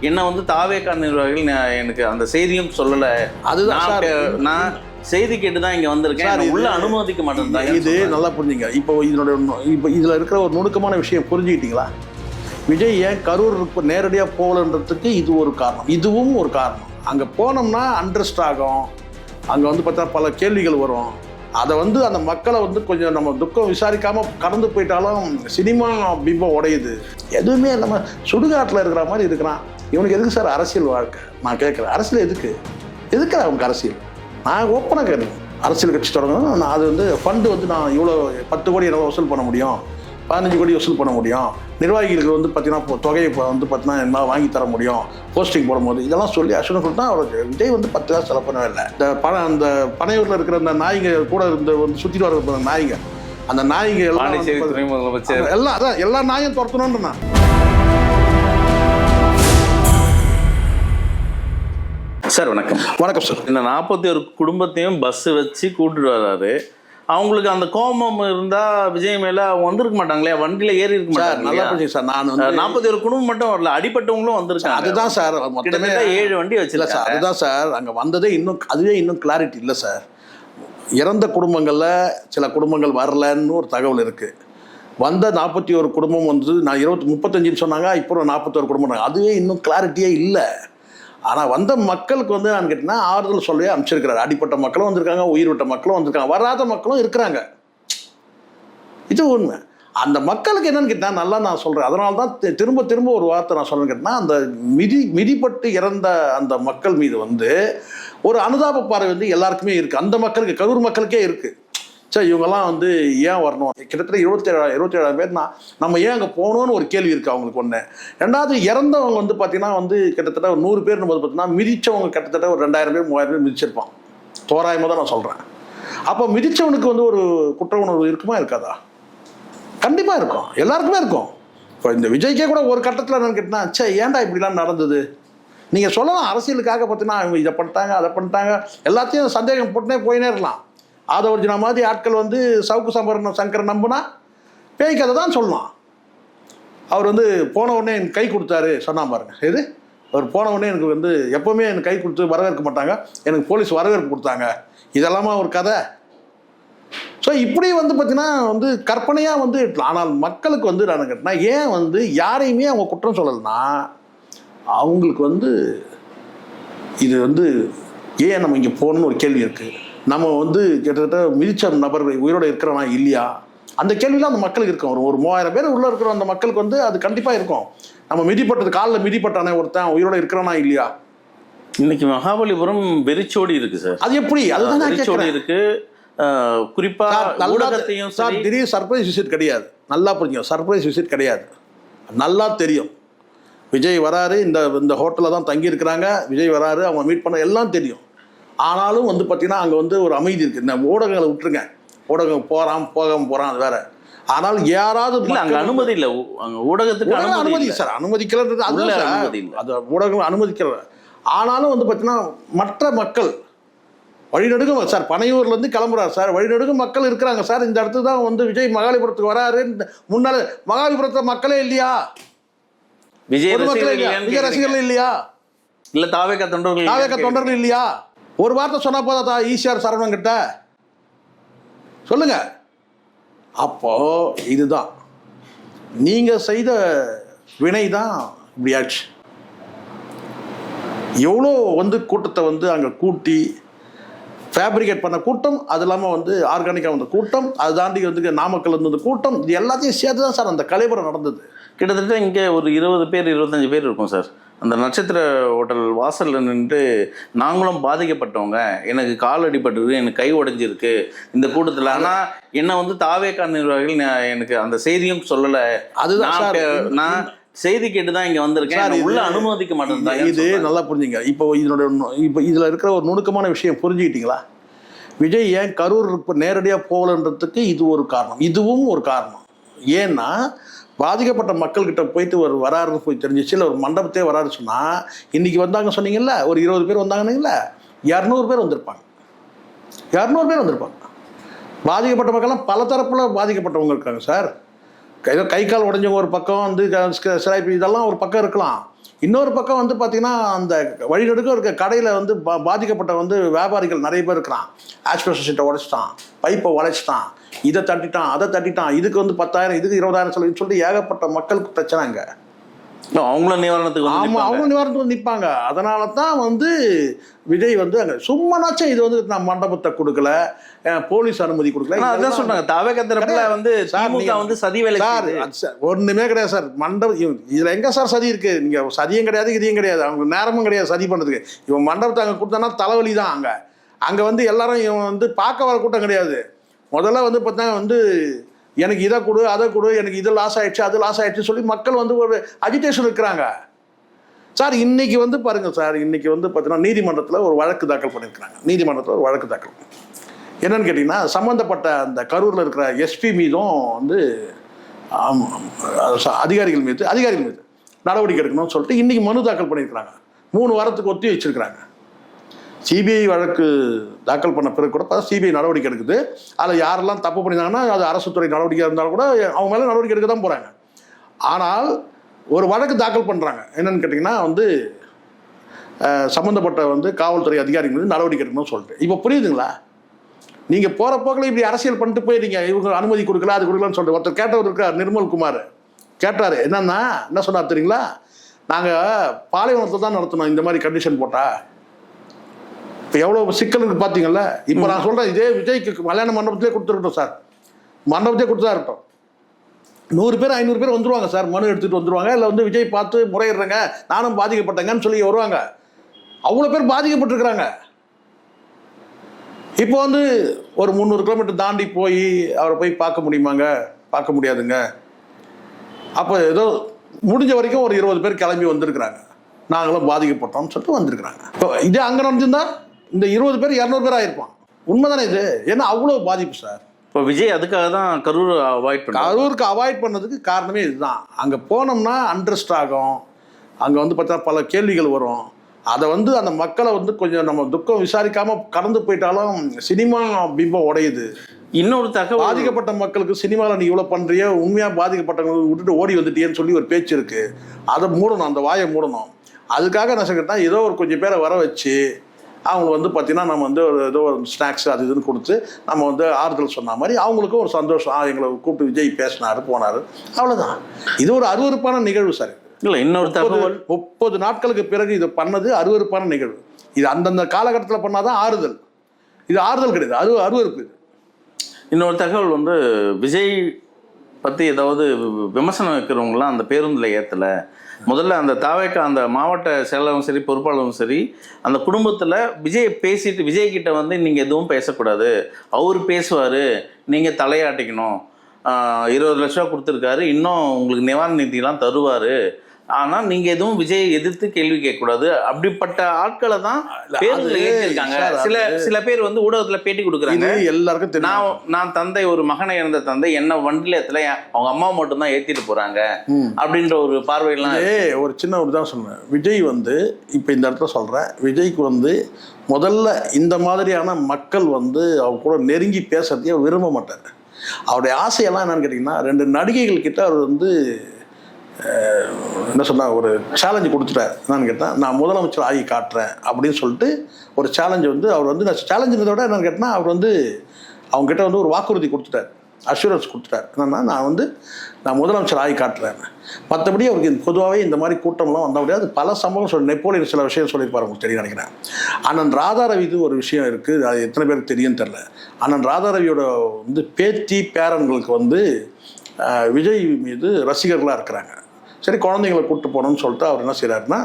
என்ன வந்து தாவேகா நிர்வாகிகள் எனக்கு அந்த செய்தியும் சொல்லலை. அதுதான் நான் செய்தி கேட்டு தான் இங்கே வந்திருக்கேன், உள்ள அனுமதிக்க மாட்டேன். இது நல்லா புரிஞ்சுங்க. இப்போ இதில் இருக்கிற ஒரு நுணுக்கமான விஷயம் புரிஞ்சுக்கிட்டீங்களா? விஜய் ஏன் கரூருக்கு நேரடியாக போகலன்றதுக்கு இது ஒரு காரணம், இதுவும் ஒரு காரணம். அங்கே போனோம்னா அண்ட்ரஸ்ட் ஆகும், அங்கே வந்து பார்த்தா பல கேள்விகள் வரும். அதை வந்து அந்த மக்களை வந்து கொஞ்சம் நம்ம துக்கம் விசாரிக்காமல் கடந்து போயிட்டாலும் சினிமா பிம்பம் உடையுது. எதுவுமே நம்ம சுடுகாட்டில் இருக்கிற மாதிரி இருக்கிறான். இவனுக்கு எதுக்கு சார் அரசியல் வாழ்க்கை? நான் கேட்குறேன், அரசியல் எதுக்கு அவனுக்கு அரசியல்? நான் ஓப்பனாக கேட்குறேன். அரசியல் கட்சி தொடங்கணும், நான் அது வந்து ஃபண்டு வந்து நான் இவ்வளோ 10 கோடி என்னால் வசூல் பண்ண முடியும், 15 கோடி வசூல் பண்ண முடியும், நிர்வாகிகளுக்கு வந்து பார்த்தீங்கன்னா தொகையை வந்து பார்த்தீங்கன்னா என்ன வாங்கி தர முடியும் போஸ்டிங் போடும்போது, இதெல்லாம் சொல்லி அசுரன் சொல்லிட்டு அவருக்கு விஜய் வந்து 10 காசு செலவு பண்ணவே இல்லை. அந்த பனையூரில் இருக்கிற அந்த நாய்ங்க கூட இந்த வந்து சுற்றிட்டு வர நாய்ங்க, அந்த நாய்ங்க எல்லாம் அதான் எல்லா நாயும் துரத்தணும்னு நான். சார் வணக்கம். வணக்கம் சார். இந்த 41 குடும்பத்தையும் பஸ் வச்சு கூட்டிட்டு வர்றாரு. அவங்களுக்கு அந்த கோபம் இருந்தா விஜய் மேல அவங்க வந்திருக்க மாட்டாங்களே, வண்டியில ஏறி இருக்க மாட்டாங்க. நல்லா புரியுங்க சார். நான் 41 குடும்பம் மட்டும் வரல, அடிப்பட்டவங்களும் வந்திருக்காங்க. அதுதான் சார், மொத்தமே 7 வண்டி வச்சுல சார். அதுதான் சார், அங்க வந்ததே அதுவே இன்னும் கிளாரிட்டி இல்லை சார். இறந்த குடும்பங்கள்ல சில குடும்பங்கள் வரலன்னு ஒரு தகவல் இருக்கு. வந்த 41 குடும்பம் வந்து நான் 35 சொன்னாங்க, இப்போ 41 குடும்பம், அதுவே இன்னும் கிளாரிட்டியே இல்லை. ஆனால் வந்த மக்களுக்கு வந்து நான் கேட்டீங்கன்னா ஆறுதல் சொல்லவே அமைச்சிருக்கிறாரு. அடிப்பட்ட மக்களும் வந்திருக்காங்க, உயிர் விட்ட மக்களும் வந்திருக்காங்க, வராத மக்களும் இருக்கிறாங்க. இது உண்மை. அந்த மக்களுக்கு என்னன்னு கேட்டால் நல்லா நான் சொல்கிறேன். அதனால தான் திரும்ப திரும்ப ஒரு வார்த்தை நான் சொல்லுன்னு கேட்டால், அந்த மிதிப்பட்டு இறந்த அந்த மக்கள் மீது வந்து ஒரு அனுதாப பார்வை வந்து எல்லாருக்குமே இருக்குது. அந்த மக்களுக்கு, கரூர் மக்களுக்கே இருக்குது. சரி, இவங்கெல்லாம் வந்து ஏன் வரணும்? கிட்டத்தட்ட 27 பேர் நம்ம ஏன் அங்கே போகணும்னு ஒரு கேள்வி இருக்குது அவங்களுக்கு. ஒன்று. ரெண்டாவது, இறந்தவங்க வந்து பார்த்தீங்கன்னா வந்து கிட்டத்தட்ட ஒரு 100 பேர்னு போது பார்த்தீங்கன்னா மிதித்தவங்க கிட்டத்தட்ட ஒரு 2000 பேர் 3000 பேர் மிதிச்சிருப்பான், தோராயமாக தான் நான் சொல்கிறேன். அப்போ மிதித்தவனுக்கு வந்து ஒரு குற்ற உணர்வு இருக்குமா இருக்காதா? கண்டிப்பாக இருக்கும், எல்லாருக்குமே இருக்கும். இப்போ இந்த விஜய்க்கே கூட ஒரு கட்டத்தில் என்னன்னு கேட்டால், சே ஏன்டா இப்படிலாம் நடந்தது? நீங்கள் சொல்லலாம், அரசியலுக்காக பார்த்தீங்கன்னா இவங்க இதை பண்ணிட்டாங்க அதை பண்ணிட்டாங்க எல்லாத்தையும் சந்தேகம் போட்டுனே போயினே இருக்கலாம். அதை ஒரிஜினா மாதிரி ஆட்கள் வந்து சவுக்கு சங்கரை நம்பினா பேய் கதை தான் சொல்லலாம். அவர் வந்து போன உடனே எனக்கு கை கொடுத்தாரு சொன்னா பாருங்க. எது அவர் போன உடனே எனக்கு வந்து எப்போவுமே எனக்கு கை கொடுத்து வரவேற்க மாட்டாங்க, எனக்கு போலீஸ் வரவேற்பு கொடுத்தாங்க, இதெல்லாமா ஒரு கதை? ஸோ இப்படி வந்து பார்த்தீங்கன்னா வந்து கற்பனையாக வந்து. ஆனால் மக்களுக்கு வந்து நான் கேட்டேன்னா ஏன் வந்து யாரையுமே அவங்க குற்றம் சொல்லலைன்னா அவங்களுக்கு வந்து இது வந்து ஏன் நம்ம இங்கே போகணுன்னு ஒரு கேள்வி இருக்குது. நம்ம வந்து கிட்டத்தட்ட மிதிச்ச நபர்கள் உயிரோடு இருக்கிறனா இல்லையா, அந்த கேள்விலாம் அந்த மக்களுக்கு இருக்கும். ஒரு 3000 பேர் உள்ளே இருக்கிற அந்த மக்களுக்கு வந்து அது கண்டிப்பாக இருக்கும். நம்ம மிதிப்பட்டது காலில் மிதிப்பட்டானே ஒருத்தன் உயிரோடு இருக்கிறனா இல்லையா? இன்னைக்கு மகாபலிபுரம் வெறிச்சோடி இருக்கு சார். அது எப்படி? அதுதான் வெறிச்சோடி இருக்கு. குறிப்பா ஊடகத்தையும் சார் திடீர் சர்ப்ரைஸ் விசிட் கிடையாது. நல்லா புரிஞ்சுங்க, சர்ப்ரைஸ் விசிட் கிடையாது. நல்லா தெரியும் விஜய் வராரு, இந்த ஹோட்டலில் தான் தங்கி இருக்கிறாங்க, விஜய் வராரு, அவங்க மீட் பண்ண எல்லாம் தெரியும். ஆனாலும் வந்து பார்த்தீங்கன்னா அங்கே வந்து ஒரு அமைதி இருக்குது. இந்த ஊடகங்களை விட்டுருங்க, ஊடகம் போகிறான் அது வேற. ஆனால் யாராவது அங்கே அனுமதி இல்லை, அங்கே ஊடகத்துக்கு அனுமதி சார், அனுமதிக்கலன்றது அது ஊடகங்கள் அனுமதிக்கல. ஆனாலும் வந்து பார்த்தீங்கன்னா மற்ற மக்கள் வழிநடுங்க சார், பனையூர்லேருந்து கிளம்புறாரு சார், வழிநடுங்க மக்கள் இருக்கிறாங்க சார். இந்த இடத்துக்கு தான் வந்து விஜய் மகாபலிபுரத்துக்கு வராரு. முன்னாள் மகாபலிபுரத்தில் மக்களே இல்லையா? விஜய் ரசிகர்கள் இல்லையா? இல்லை தாவேகா தொண்டர்கள் இல்லையா? ஒரு வார்த்தை சொன்னா போதா ஈசிஆர் சரவணன் கிட்ட சொல்லுங்க. அப்போ இதுதான் நீங்க செய்த வினை தான் இப்படி ஆச்சு. எவ்வளோ வந்து கூட்டத்தை வந்து அங்கே கூட்டி ஃபேப்ரிகேட் பண்ண கூட்டம், அது இல்லாமல் வந்து ஆர்கானிக்காக வந்த கூட்டம், அது தாண்டி வந்து நாமக்கல் வந்து கூட்டம், இது எல்லாத்தையும் சேர்த்து தான் சார் அந்த கலைபுரம் நடந்தது. கிட்டத்தட்ட இங்கே ஒரு 20 பேர் 25 பேர் இருக்கும் சார். அந்த நட்சத்திர ஹோட்டல் வாசலில் நின்று நாங்களும் பாதிக்கப்பட்டவங்க, எனக்கு கால் அடிபட்டது, எனக்கு கை உடைஞ்சிருக்கு இந்த கூட்டத்தில். ஆனால் என்ன வந்து தாவேகா நிர்வாகிகள் எனக்கு அந்த செய்தியும் சொல்லலை. அதுதான் நான் செய்தி கேட்டு தான் இங்கே வந்திருக்கேன், உள்ள அனுமதிக்க மாட்டேன். இது நல்லா புரிஞ்சுங்க. இப்போ இதில் இருக்கிற ஒரு நுணுக்கமான விஷயம் புரிஞ்சுக்கிட்டீங்களா? விஜய் ஏன் கரூருக்கு நேரடியாக போகலன்றதுக்கு இது ஒரு காரணம், இதுவும் ஒரு காரணம். ஏன்னா பாதிக்கப்பட்ட மக்கள்கிட்ட போயிட்டு வராருன்னு போய் தெரிஞ்சிச்சு. இல்லை ஒரு மண்டபத்தே வராரு சொன்னால், இன்றைக்கி வந்தாங்க சொன்னீங்கல்ல, ஒரு 20 பேர் வந்தாங்கன்னீங்களா, 200 பேர் வந்திருப்பாங்க. 200 பேர் வந்திருப்பாங்க. பாதிக்கப்பட்ட மக்கள்லாம் பல தரப்பில் பாதிக்கப்பட்டவங்க இருக்காங்க சார். கை கால் உடஞ்சவங்க ஒரு பக்கம் வந்து சிராய்ப்பு இதெல்லாம் ஒரு பக்கம் இருக்கலாம். இன்னொரு பக்கம் வந்து பார்த்தீங்கன்னா அந்த வழிநடுக்க இருக்க கடையில் வந்து பாதிக்கப்பட்ட வந்து வியாபாரிகள் நிறைய பேர் இருக்கிறான். ஆஸ்பெஸ்டாஸ் ஷீட்டை உடைச்சிட்டான், பைப்பை உடைச்சிட்டான், இதை தட்டிட்டான், அதை தட்டிட்டான், இதுக்கு வந்து 10,000, இதுக்கு 20,000 சொல்லிட்டு ஏகப்பட்ட மக்களுக்கு பிரச்சனைங்க. அவங்களும் நிவாரணத்துக்கு ஆமாம், அவங்க நிவாரணத்துக்கு நிற்பாங்க. அதனால தான் வந்து விஜய் வந்து அங்கே சும்மானாச்சும் இது வந்து நான் மண்டபத்தை கொடுக்கல, போலீஸ் அனுமதி கொடுக்கல. அதான் சொன்னாங்க தாவேகா தரப்புல வந்து திமுக வந்து சதி வேலை சார். ஒன்றுமே கிடையாது சார். மண்டபம் இதில் எங்கே சார் சதி இருக்குது? நீங்கள் சதியும் கிடையாது, இதையும் கிடையாது, அவங்க நேரமும் கிடையாது சதி பண்ணுறதுக்கு. இவன் மண்டபத்தை அங்கே கொடுத்தானா தலைவலி தான். அங்கே வந்து எல்லாரும் இவன் வந்து பார்க்க வர கூட்டம் கிடையாது. முதல்ல வந்து பார்த்தா வந்து எனக்கு இதை கொடு, அதை கொடு, எனக்கு இது லாஸ் ஆகிடுச்சு, அது லாஸ் ஆகிடுச்சு சொல்லி மக்கள் வந்து ஒரு அஜிடேஷன் இருக்கிறாங்க சார். இன்றைக்கி வந்து பாருங்கள் சார், இன்றைக்கி வந்து பார்த்தீங்கன்னா நீதிமன்றத்தில் ஒரு வழக்கு தாக்கல் பண்ணியிருக்கிறாங்க. நீதிமன்றத்தில் ஒரு வழக்கு தாக்கல் என்னன்னு கேட்டிங்கன்னா, சம்மந்தப்பட்ட அந்த கரூரில் இருக்கிற எஸ்பி மீதும் வந்து அதிகாரிகள் மீது நடவடிக்கை எடுக்கணும்னு சொல்லிட்டு இன்றைக்கி மனு தாக்கல் பண்ணியிருக்கிறாங்க. 3 வாரத்துக்கு ஒத்தி வச்சுருக்கிறாங்க. சிபிஐ வழக்கு தாக்கல் பண்ண பிறகு கூட சிபிஐ நடவடிக்கை எடுக்குது. அதில் யாரெல்லாம் தப்பு பண்ணியிருந்தாங்கன்னா அது அரசு துறை நடவடிக்கை இருந்தாலும் கூட அவங்க மேலே நடவடிக்கை எடுக்க தான் போகிறாங்க. ஆனால் ஒரு வழக்கு தாக்கல் பண்ணுறாங்க. என்னென்னு கேட்டிங்கன்னா வந்து சம்மந்தப்பட்ட வந்து காவல்துறை அதிகாரிகள் மீது நடவடிக்கை எடுக்கணும்னு சொல்லிட்டு. இப்போ புரியுதுங்களா? நீங்கள் போகிற போக்கில் இப்படி அரசியல் பண்ணிட்டு போய் நீங்கள் இவங்க அனுமதி கொடுக்கல, அது கொடுக்கலான்னு சொல்லிட்டு ஒருத்தர் கேட்டவர் இருக்கார், நிர்மல் குமார் கேட்டார். என்ன சொன்னார் தெரியுங்களா? நாங்கள் பாலைவனத்தை தான் நடத்தணும் இந்த மாதிரி கண்டிஷன் போட்டால். இப்போ எவ்வளோ சிக்கல் இருக்குது பார்த்தீங்கல்ல. இப்போ நான் சொல்கிறேன், இதே விஜய்க்கு கல்யாண மண்டபத்திலே கொடுத்துருக்கட்டும் சார், மண்டபத்திலே கொடுத்து தான் இருக்கட்டும். 100 பேர் 500 பேர் வந்துருவாங்க சார், மனு எடுத்துகிட்டு வந்துருவாங்க. இல்லை வந்து விஜய் பார்த்து முறையிடுறேங்க, நானும் பாதிக்கப்பட்டேங்கன்னு சொல்லி வருவாங்க. அவ்வளோ பேர் பாதிக்கப்பட்டிருக்கிறாங்க. இப்போ வந்து ஒரு 300 கிலோமீட்டர் தாண்டி போய் அவரை போய் பார்க்க முடியுமாங்க? பார்க்க முடியாதுங்க. அப்போ ஏதோ முடிஞ்ச வரைக்கும் ஒரு 20 பேர் கிளம்பி வந்திருக்கிறாங்க, நாங்களும் பாதிக்கப்பட்டோம்னு சொல்லிட்டு வந்திருக்கிறாங்க. இப்போ இதே அங்கே நடந்திருந்தா இந்த 20 பேர் 200 பேர் ஆகிருப்பான். உண்மை தானே இது? ஏன்னா அவ்வளோ பாதிப்பு சார். இப்போ விஜய் அதுக்காக தான் கரூர் அவாய்ட் பண்ண கரூருக்கு அவாய்ட் பண்ணதுக்கு காரணமே இதுதான். அங்கே போனோம்னா அண்ட்ரஸ்ட் ஆகும், அங்கே வந்து பார்த்தா பல கேள்விகள் வரும். அதை வந்து அந்த மக்களை வந்து கொஞ்சம் நம்ம துக்கம் விசாரிக்காமல் கடந்து போயிட்டாலும் சினிமா பிம்பம் உடையுது. இன்னொரு தகவல், பாதிக்கப்பட்ட மக்களுக்கு சினிமாவில் நீ இவ்வளோ பண்ணுறிய, உண்மையாக பாதிக்கப்பட்டவங்களுக்கு விட்டுட்டு ஓடி வந்துட்டியேன்னு சொல்லி ஒரு பேச்சு இருக்குது. அதை மூடணும், அந்த வாயை மூடணும். அதுக்காக என்ன செஞ்சுக்கிட்டா ஏதோ ஒரு கொஞ்சம் பேரை வர வச்சு அவங்க வந்து பார்த்திங்கன்னா நம்ம வந்து ஏதோ ஒரு ஸ்நாக்ஸ் அது இதுன்னு கொடுத்து நம்ம வந்து ஆறுதல் சொன்ன மாதிரி அவங்களுக்கும் ஒரு சந்தோஷம். எங்களை கூப்பிட்டு விஜய் பேசினார் போனார், அவ்வளோதான். இது ஒரு அருவருப்பான நிகழ்வு சார். இல்லை இன்னொரு தகவல், 30 நாட்களுக்கு பிறகு இது பண்ணது அருவருப்பான நிகழ்வு. இது அந்தந்த காலகட்டத்தில் பண்ணாதான் ஆறுதல். இது ஆறுதல் கிடையாது, அருவருப்பு. இன்னொரு தகவல் வந்து விஜய் பற்றி ஏதாவது விமர்சனம் வைக்கிறவங்களாம் அந்த பேருந்தில் ஏற்றலை. முதல்ல அந்த தாவேக்கா அந்த மாவட்ட செயலாளரும் சரி பொறுப்பாளரும் சரி அந்த குடும்பத்தில் விஜய் பேசிட்டு விஜய்கிட்ட வந்து நீங்கள் எதுவும் பேசக்கூடாது, அவர் பேசுவார், நீங்கள் தலையாட்டிக்கணும், 20 லட்ச ரூபா கொடுத்துருக்காரு, இன்னும் உங்களுக்கு நிவாரண நிதியெல்லாம் தருவார், ஆனால் நீங்கள் எதுவும் விஜய் எதிர்த்து கேள்வி கேட்கக்கூடாது. அப்படிப்பட்ட ஆட்களை தான் பேருந்தில் ஏற்றிருக்காங்க. சில பேர் வந்து ஊடகத்தில் பேட்டி கொடுக்குறாங்க. எல்லாருக்கும் தெரியும், நான் தந்தை, ஒரு மகனை இழந்த தந்தை, என்ன வண்டியில் அவங்க அம்மாவை மட்டும்தான் ஏற்றிட்டு போகிறாங்க அப்படின்ற ஒரு பார்வையெல்லாம். ஒரு சின்ன ஒரு தான் சொன்னேன். விஜய் வந்து இப்போ இந்த இடத்துல சொல்கிறேன், விஜய்க்கு வந்து முதல்ல இந்த மாதிரியான மக்கள் வந்து அவங்க கூட நெருங்கி பேசுறதையே விரும்ப மாட்டார். அவருடைய ஆசையெல்லாம் என்னன்னு கேட்டிங்கன்னா, 2 நடிகைகள் கிட்ட அவர் வந்து என்ன சொன்னால் ஒரு சேலஞ்சு கொடுத்துட்டார். என்னன்னு கேட்டால், நான் முதலமைச்சர் ஆகி காட்டுறேன் அப்படின்னு சொல்லிட்டு ஒரு சேலஞ்சு வந்து அவர் வந்து நான் சேலஞ்சுனதை விட என்னென்னு கேட்டால் அவர் வந்து அவங்ககிட்ட வந்து ஒரு வாக்குறுதி கொடுத்துட்டார், அஷூரன்ஸ் கொடுத்துட்டார். என்னென்னா நான் முதலமைச்சர் ஆகி காட்டுறேன். மற்றபடி அவருக்கு பொதுவாகவே இந்த மாதிரி கூட்டம்லாம் வந்தால் முடியாது. பல சம்பவம் நெப்போலியன் சில விஷயம் சொல்லியிருப்பார், உங்களுக்கு தெரியும் நினைக்கிறேன். அண்ணன் ராதாரவி இது ஒரு விஷயம் இருக்குது, அது எத்தனை பேருக்கு தெரியும்னு தெரில. அண்ணன் ராதாரவியோட வந்து பேத்தி பேரன்களுக்கு வந்து விஜய் மீது ரசிகர்களாக இருக்கிறாங்க. சரி, குழந்தைங்களை கூப்பிட்டு போகணும்னு சொல்லிட்டு அவர் என்ன செய்கிறாருன்னா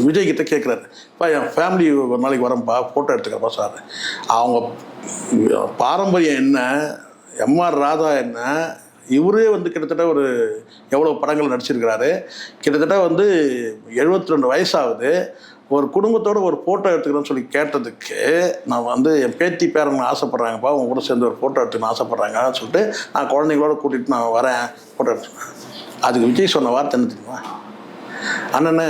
விஜய்கிட்ட கேட்குறாரு, இப்போ என் ஃபேமிலி ஒரு நாளைக்கு வரேன்ப்பா, ஃபோட்டோ எடுத்துக்கிறப்பா சார். அவங்க பாரம்பரியம் என்ன, எம்ஆர் ராதா என்ன, இவரே வந்து கிட்டத்தட்ட ஒரு எவ்வளோ படங்கள் நடிச்சிருக்கிறாரு, கிட்டத்தட்ட வந்து 72 வயசாகுது, ஒரு குடும்பத்தோடு ஒரு ஃபோட்டோ எடுத்துக்கிறேன்னு சொல்லி கேட்டதுக்கு நான் வந்து என் பேத்தி பேரங்க ஆசைப்பட்றாங்கப்பா, அவங்க கூட சேர்ந்து ஒரு ஃபோட்டோ எடுத்துக்கணும்னு ஆசைப்பட்றாங்கன்னு சொல்லிட்டு நான் குழந்தைங்களோட கூட்டிகிட்டு நான் வரேன் ஃபோட்டோ எடுத்துக்கிறேன். அதுக்கு விஜய் சொன்ன வார்த்தை என்ன தெரியுமா? அண்ணனே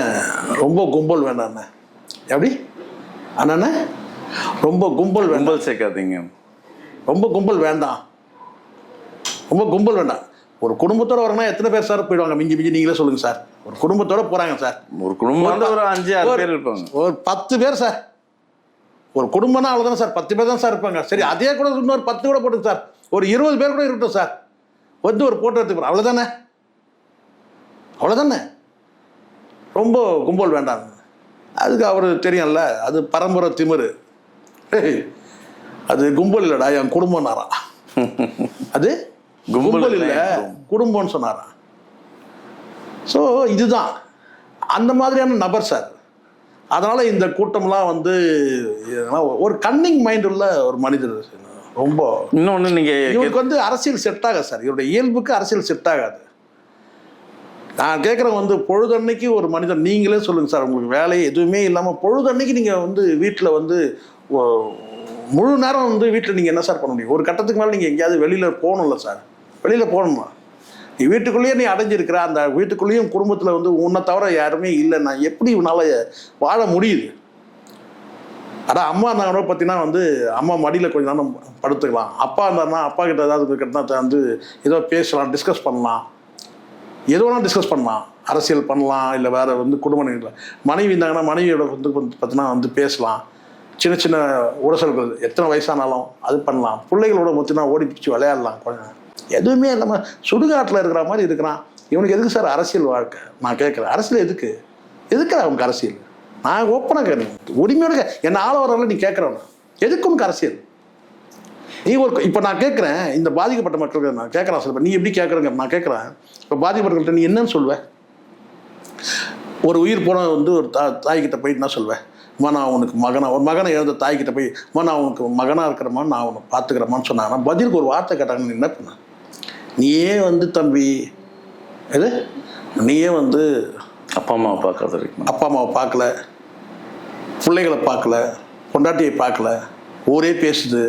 ரொம்ப கும்பல் வேண்டாம் அண்ணன். எப்படி அண்ணனே? ரொம்ப கும்பல் கும்பல் சேர்க்காதீங்க, ரொம்ப கும்பல் வேண்டாம், ரொம்ப கும்பல் வேண்டாம். ஒரு குடும்பத்தோட வரணும்னா எத்தனை பேர் சார் போயிடுவாங்க? மிஞ்சி மிஞ்சி நீங்களே சொல்லுங்க சார். ஒரு குடும்பத்தோட போறாங்க சார். ஒரு குடும்பத்தில் ஒரு 5-6 பேர் இருப்பாங்க. ஒரு 10 பேர் சார். ஒரு குடும்பம்னா அவ்வளோதானே சார், 10 பேர் தான் சார் இருப்பாங்க. சரி, அதே கூட இன்னொரு 10 கூட போட்டுங்க சார். ஒரு 20 பேர் கூட இருக்கட்டும் சார். வந்து ஒரு போட்டோ எடுத்துக்கிறோம், அவ்வளோதானே, அவ்வளோதானே. ரொம்ப கும்பல் வேண்டாம். அதுக்கு அவர் தெரியும்ல, அது பரம்பரை திமிரு. அது கும்பல் இல்லைடா, என் குடும்பம்னாராம். அது கும்பல் இல்லை, குடும்பம்னு சொன்னாராம். ஸோ இதுதான் அந்த மாதிரியான நபர் சார். அதனால இந்த கூட்டம்லாம் வந்து ஒரு கன்னிங் மைண்ட் உள்ள ஒரு மனிதர். ரொம்ப இன்னொன்று இவருக்கு வந்து அரசியல் செட் ஆகாது சார். இவருடைய இயல்புக்கு அரசியல் செட் ஆகாது. நான் கேட்குறேன் வந்து பொழுதன்னைக்கு ஒரு மனிதன், நீங்களே சொல்லுங்கள் சார், உங்களுக்கு வேலை எதுவுமே இல்லாமல் பொழுதன்னைக்கு நீங்கள் வந்து வீட்டில் வந்து முழு நேரம் வந்து வீட்டில் நீங்கள் என்ன சார் பண்ண முடியும்? ஒரு கட்டத்துக்கு மேலே நீங்கள் எங்கேயாவது வெளியில் போகணும்ல சார். வெளியில் போகணுமா? நீ வீட்டுக்குள்ளேயே நீ அடைஞ்சிருக்கிற, அந்த வீட்டுக்குள்ளேயும் குடும்பத்தில் வந்து உன்னை தவிர யாருமே இல்லை, நான் எப்படி இவனால் வாழ முடியுது? அதான் அம்மா இருந்தாங்கன்னா பார்த்தீங்கன்னா வந்து அம்மா மடியில் கொஞ்சம் நேரம் படுத்துக்கலாம். அப்பா இருந்தாருன்னா அப்பா கிட்ட ஏதாவது கிட்ட வந்து ஏதோ பேசலாம், டிஸ்கஸ் பண்ணலாம், எது வேணாலும் டிஸ்கஸ் பண்ணலாம். அரசியல் பண்ணலாம், இல்லை வேறு வந்து குடும்ப நிகழ்ச்சியில். மனைவி இருந்தாங்கன்னா மனைவியோட வந்து பார்த்தீங்கன்னா வந்து பேசலாம். சின்ன சின்ன உரசல்கள் எத்தனை வயசானாலும் அது பண்ணலாம். பிள்ளைகளோட பார்த்தீங்கன்னா ஓடி பிடிச்சி விளையாடலாம். கொஞ்சம் எதுவுமே இல்லாமல் சுடுகாட்டில் இருக்கிற மாதிரி இருக்கிறான். இவனுக்கு எதுக்கு சார் அரசியல் வாழ்க்கை? நான் கேட்குறேன், அரசியல் எதுக்கு? அவனுக்கு அரசியல்? நான் ஓப்பனாக கேட்குறேன், உரிமையோட என்ன ஆள வரல நீ கேட்குறவன எதுக்கு உனக்கு அரசியல்? நீ ஒரு இப்போ நான் கேட்குறேன், இந்த பாதிக்கப்பட்ட மக்களுக்கு நான் கேட்குறேன் சார். நீ எப்படி கேட்குறேங்க? நான் கேட்குறேன், இப்போ பாதிக்கப்பட்டவர்கள்ட்ட நீ என்னன்னு சொல்லுவேன்? ஒரு உயிர் போன வந்து ஒரு தாய்கிட்ட போயிட்டு என்ன சொல்வேன்? நான் உனக்கு மகனா, ஒரு மகனை இழந்த தாய்கிட்ட போய் நான் உனக்கு மகனாக இருக்கிறமா, நான் உனக்கு பார்த்துக்கிறமான்னு சொன்னாங்கன்னா பதிலுக்கு ஒரு வார்த்தை கேட்டாங்கன்னு என்ன பண்ண? நீயே வந்து தம்பி எது, நீயே வந்து அப்பா அம்மாவை பார்க்காத, அப்பா அம்மாவை பார்க்கல, பிள்ளைகளை பார்க்கல, பொண்டாட்டியை பார்க்கல, ஊரே பேசுது,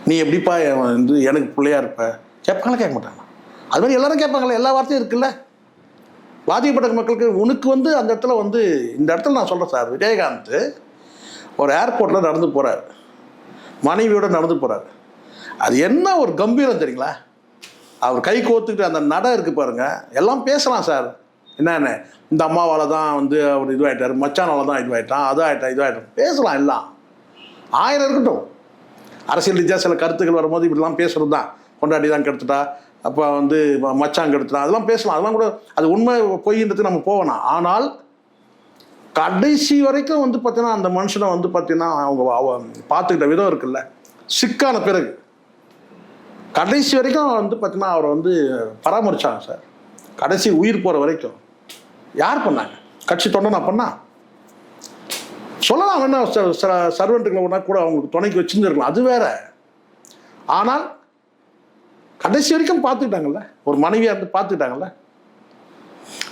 நீ எப்படிப்பா வந்து எனக்கு பிள்ளையா இருப்ப? கேட்பாங்களா? கேட்க மாட்டாங்க. அது மாதிரி எல்லாரும் கேட்பாங்களே, எல்லா வார்த்தையும் இருக்குல்ல. பாதிக்கப்பட்ட மக்களுக்கு உனக்கு வந்து அந்த இடத்துல வந்து இந்த இடத்துல நான் சொல்கிறேன் சார், விஜயகாந்த் ஒரு ஏர்போர்ட்டில் நடந்து போகிறார், மனைவியோடு நடந்து போகிறார். அது என்ன ஒரு கம்பீரம் தெரியுங்களா? அவர் கை கோத்துக்கிட்டு அந்த நடை இருக்குது பாருங்க. எல்லாம் பேசலாம் சார், என்னென்ன இந்த அம்மாவால் தான் வந்து அவர் இதுவாகிட்டார், மச்சானால தான் இதுவாகிட்டான், அது ஆகிட்டான், இதுவாகிட்டான், பேசலாம். எல்லாம் 1000 இருக்கட்டும். அரசியல் ரீதியாக சில கருத்துக்கள் வரும்போது இப்படிலாம் பேசுகிறது தான். கொண்டாடி தான் கெடுத்துட்டா, அப்போ வந்து மச்சான் கெடுத்துட்டா, அதெல்லாம் பேசலாம். அதெல்லாம் கூட அது உண்மை பொய்ன்றதுக்கு நம்ம போகணும். ஆனால் கடைசி வரைக்கும் வந்து பார்த்தீங்கன்னா அந்த மனுஷனை வந்து பார்த்தீங்கன்னா அவங்க பார்த்துக்கிட்ட விதம் இருக்குல்ல, சிக்கான பிறகு கடைசி வரைக்கும் வந்து பார்த்தீங்கன்னா அவரை வந்து பராமரிச்சாங்க சார். கடைசி உயிர் போகிற வரைக்கும் யார் பண்ணாங்க? கட்சி தொண்டனா பண்ணா சொல்லலாம், வேணா சர்வெண்ட்டுகளை ஒன்றா கூட அவங்களுக்கு துணைக்கு வச்சுருந்துருக்கலாம், அது வேற. ஆனால் கடைசி வரைக்கும் பார்த்துக்கிட்டாங்கல்ல, ஒரு மனைவியாக இருந்து பார்த்துக்கிட்டாங்கல்ல.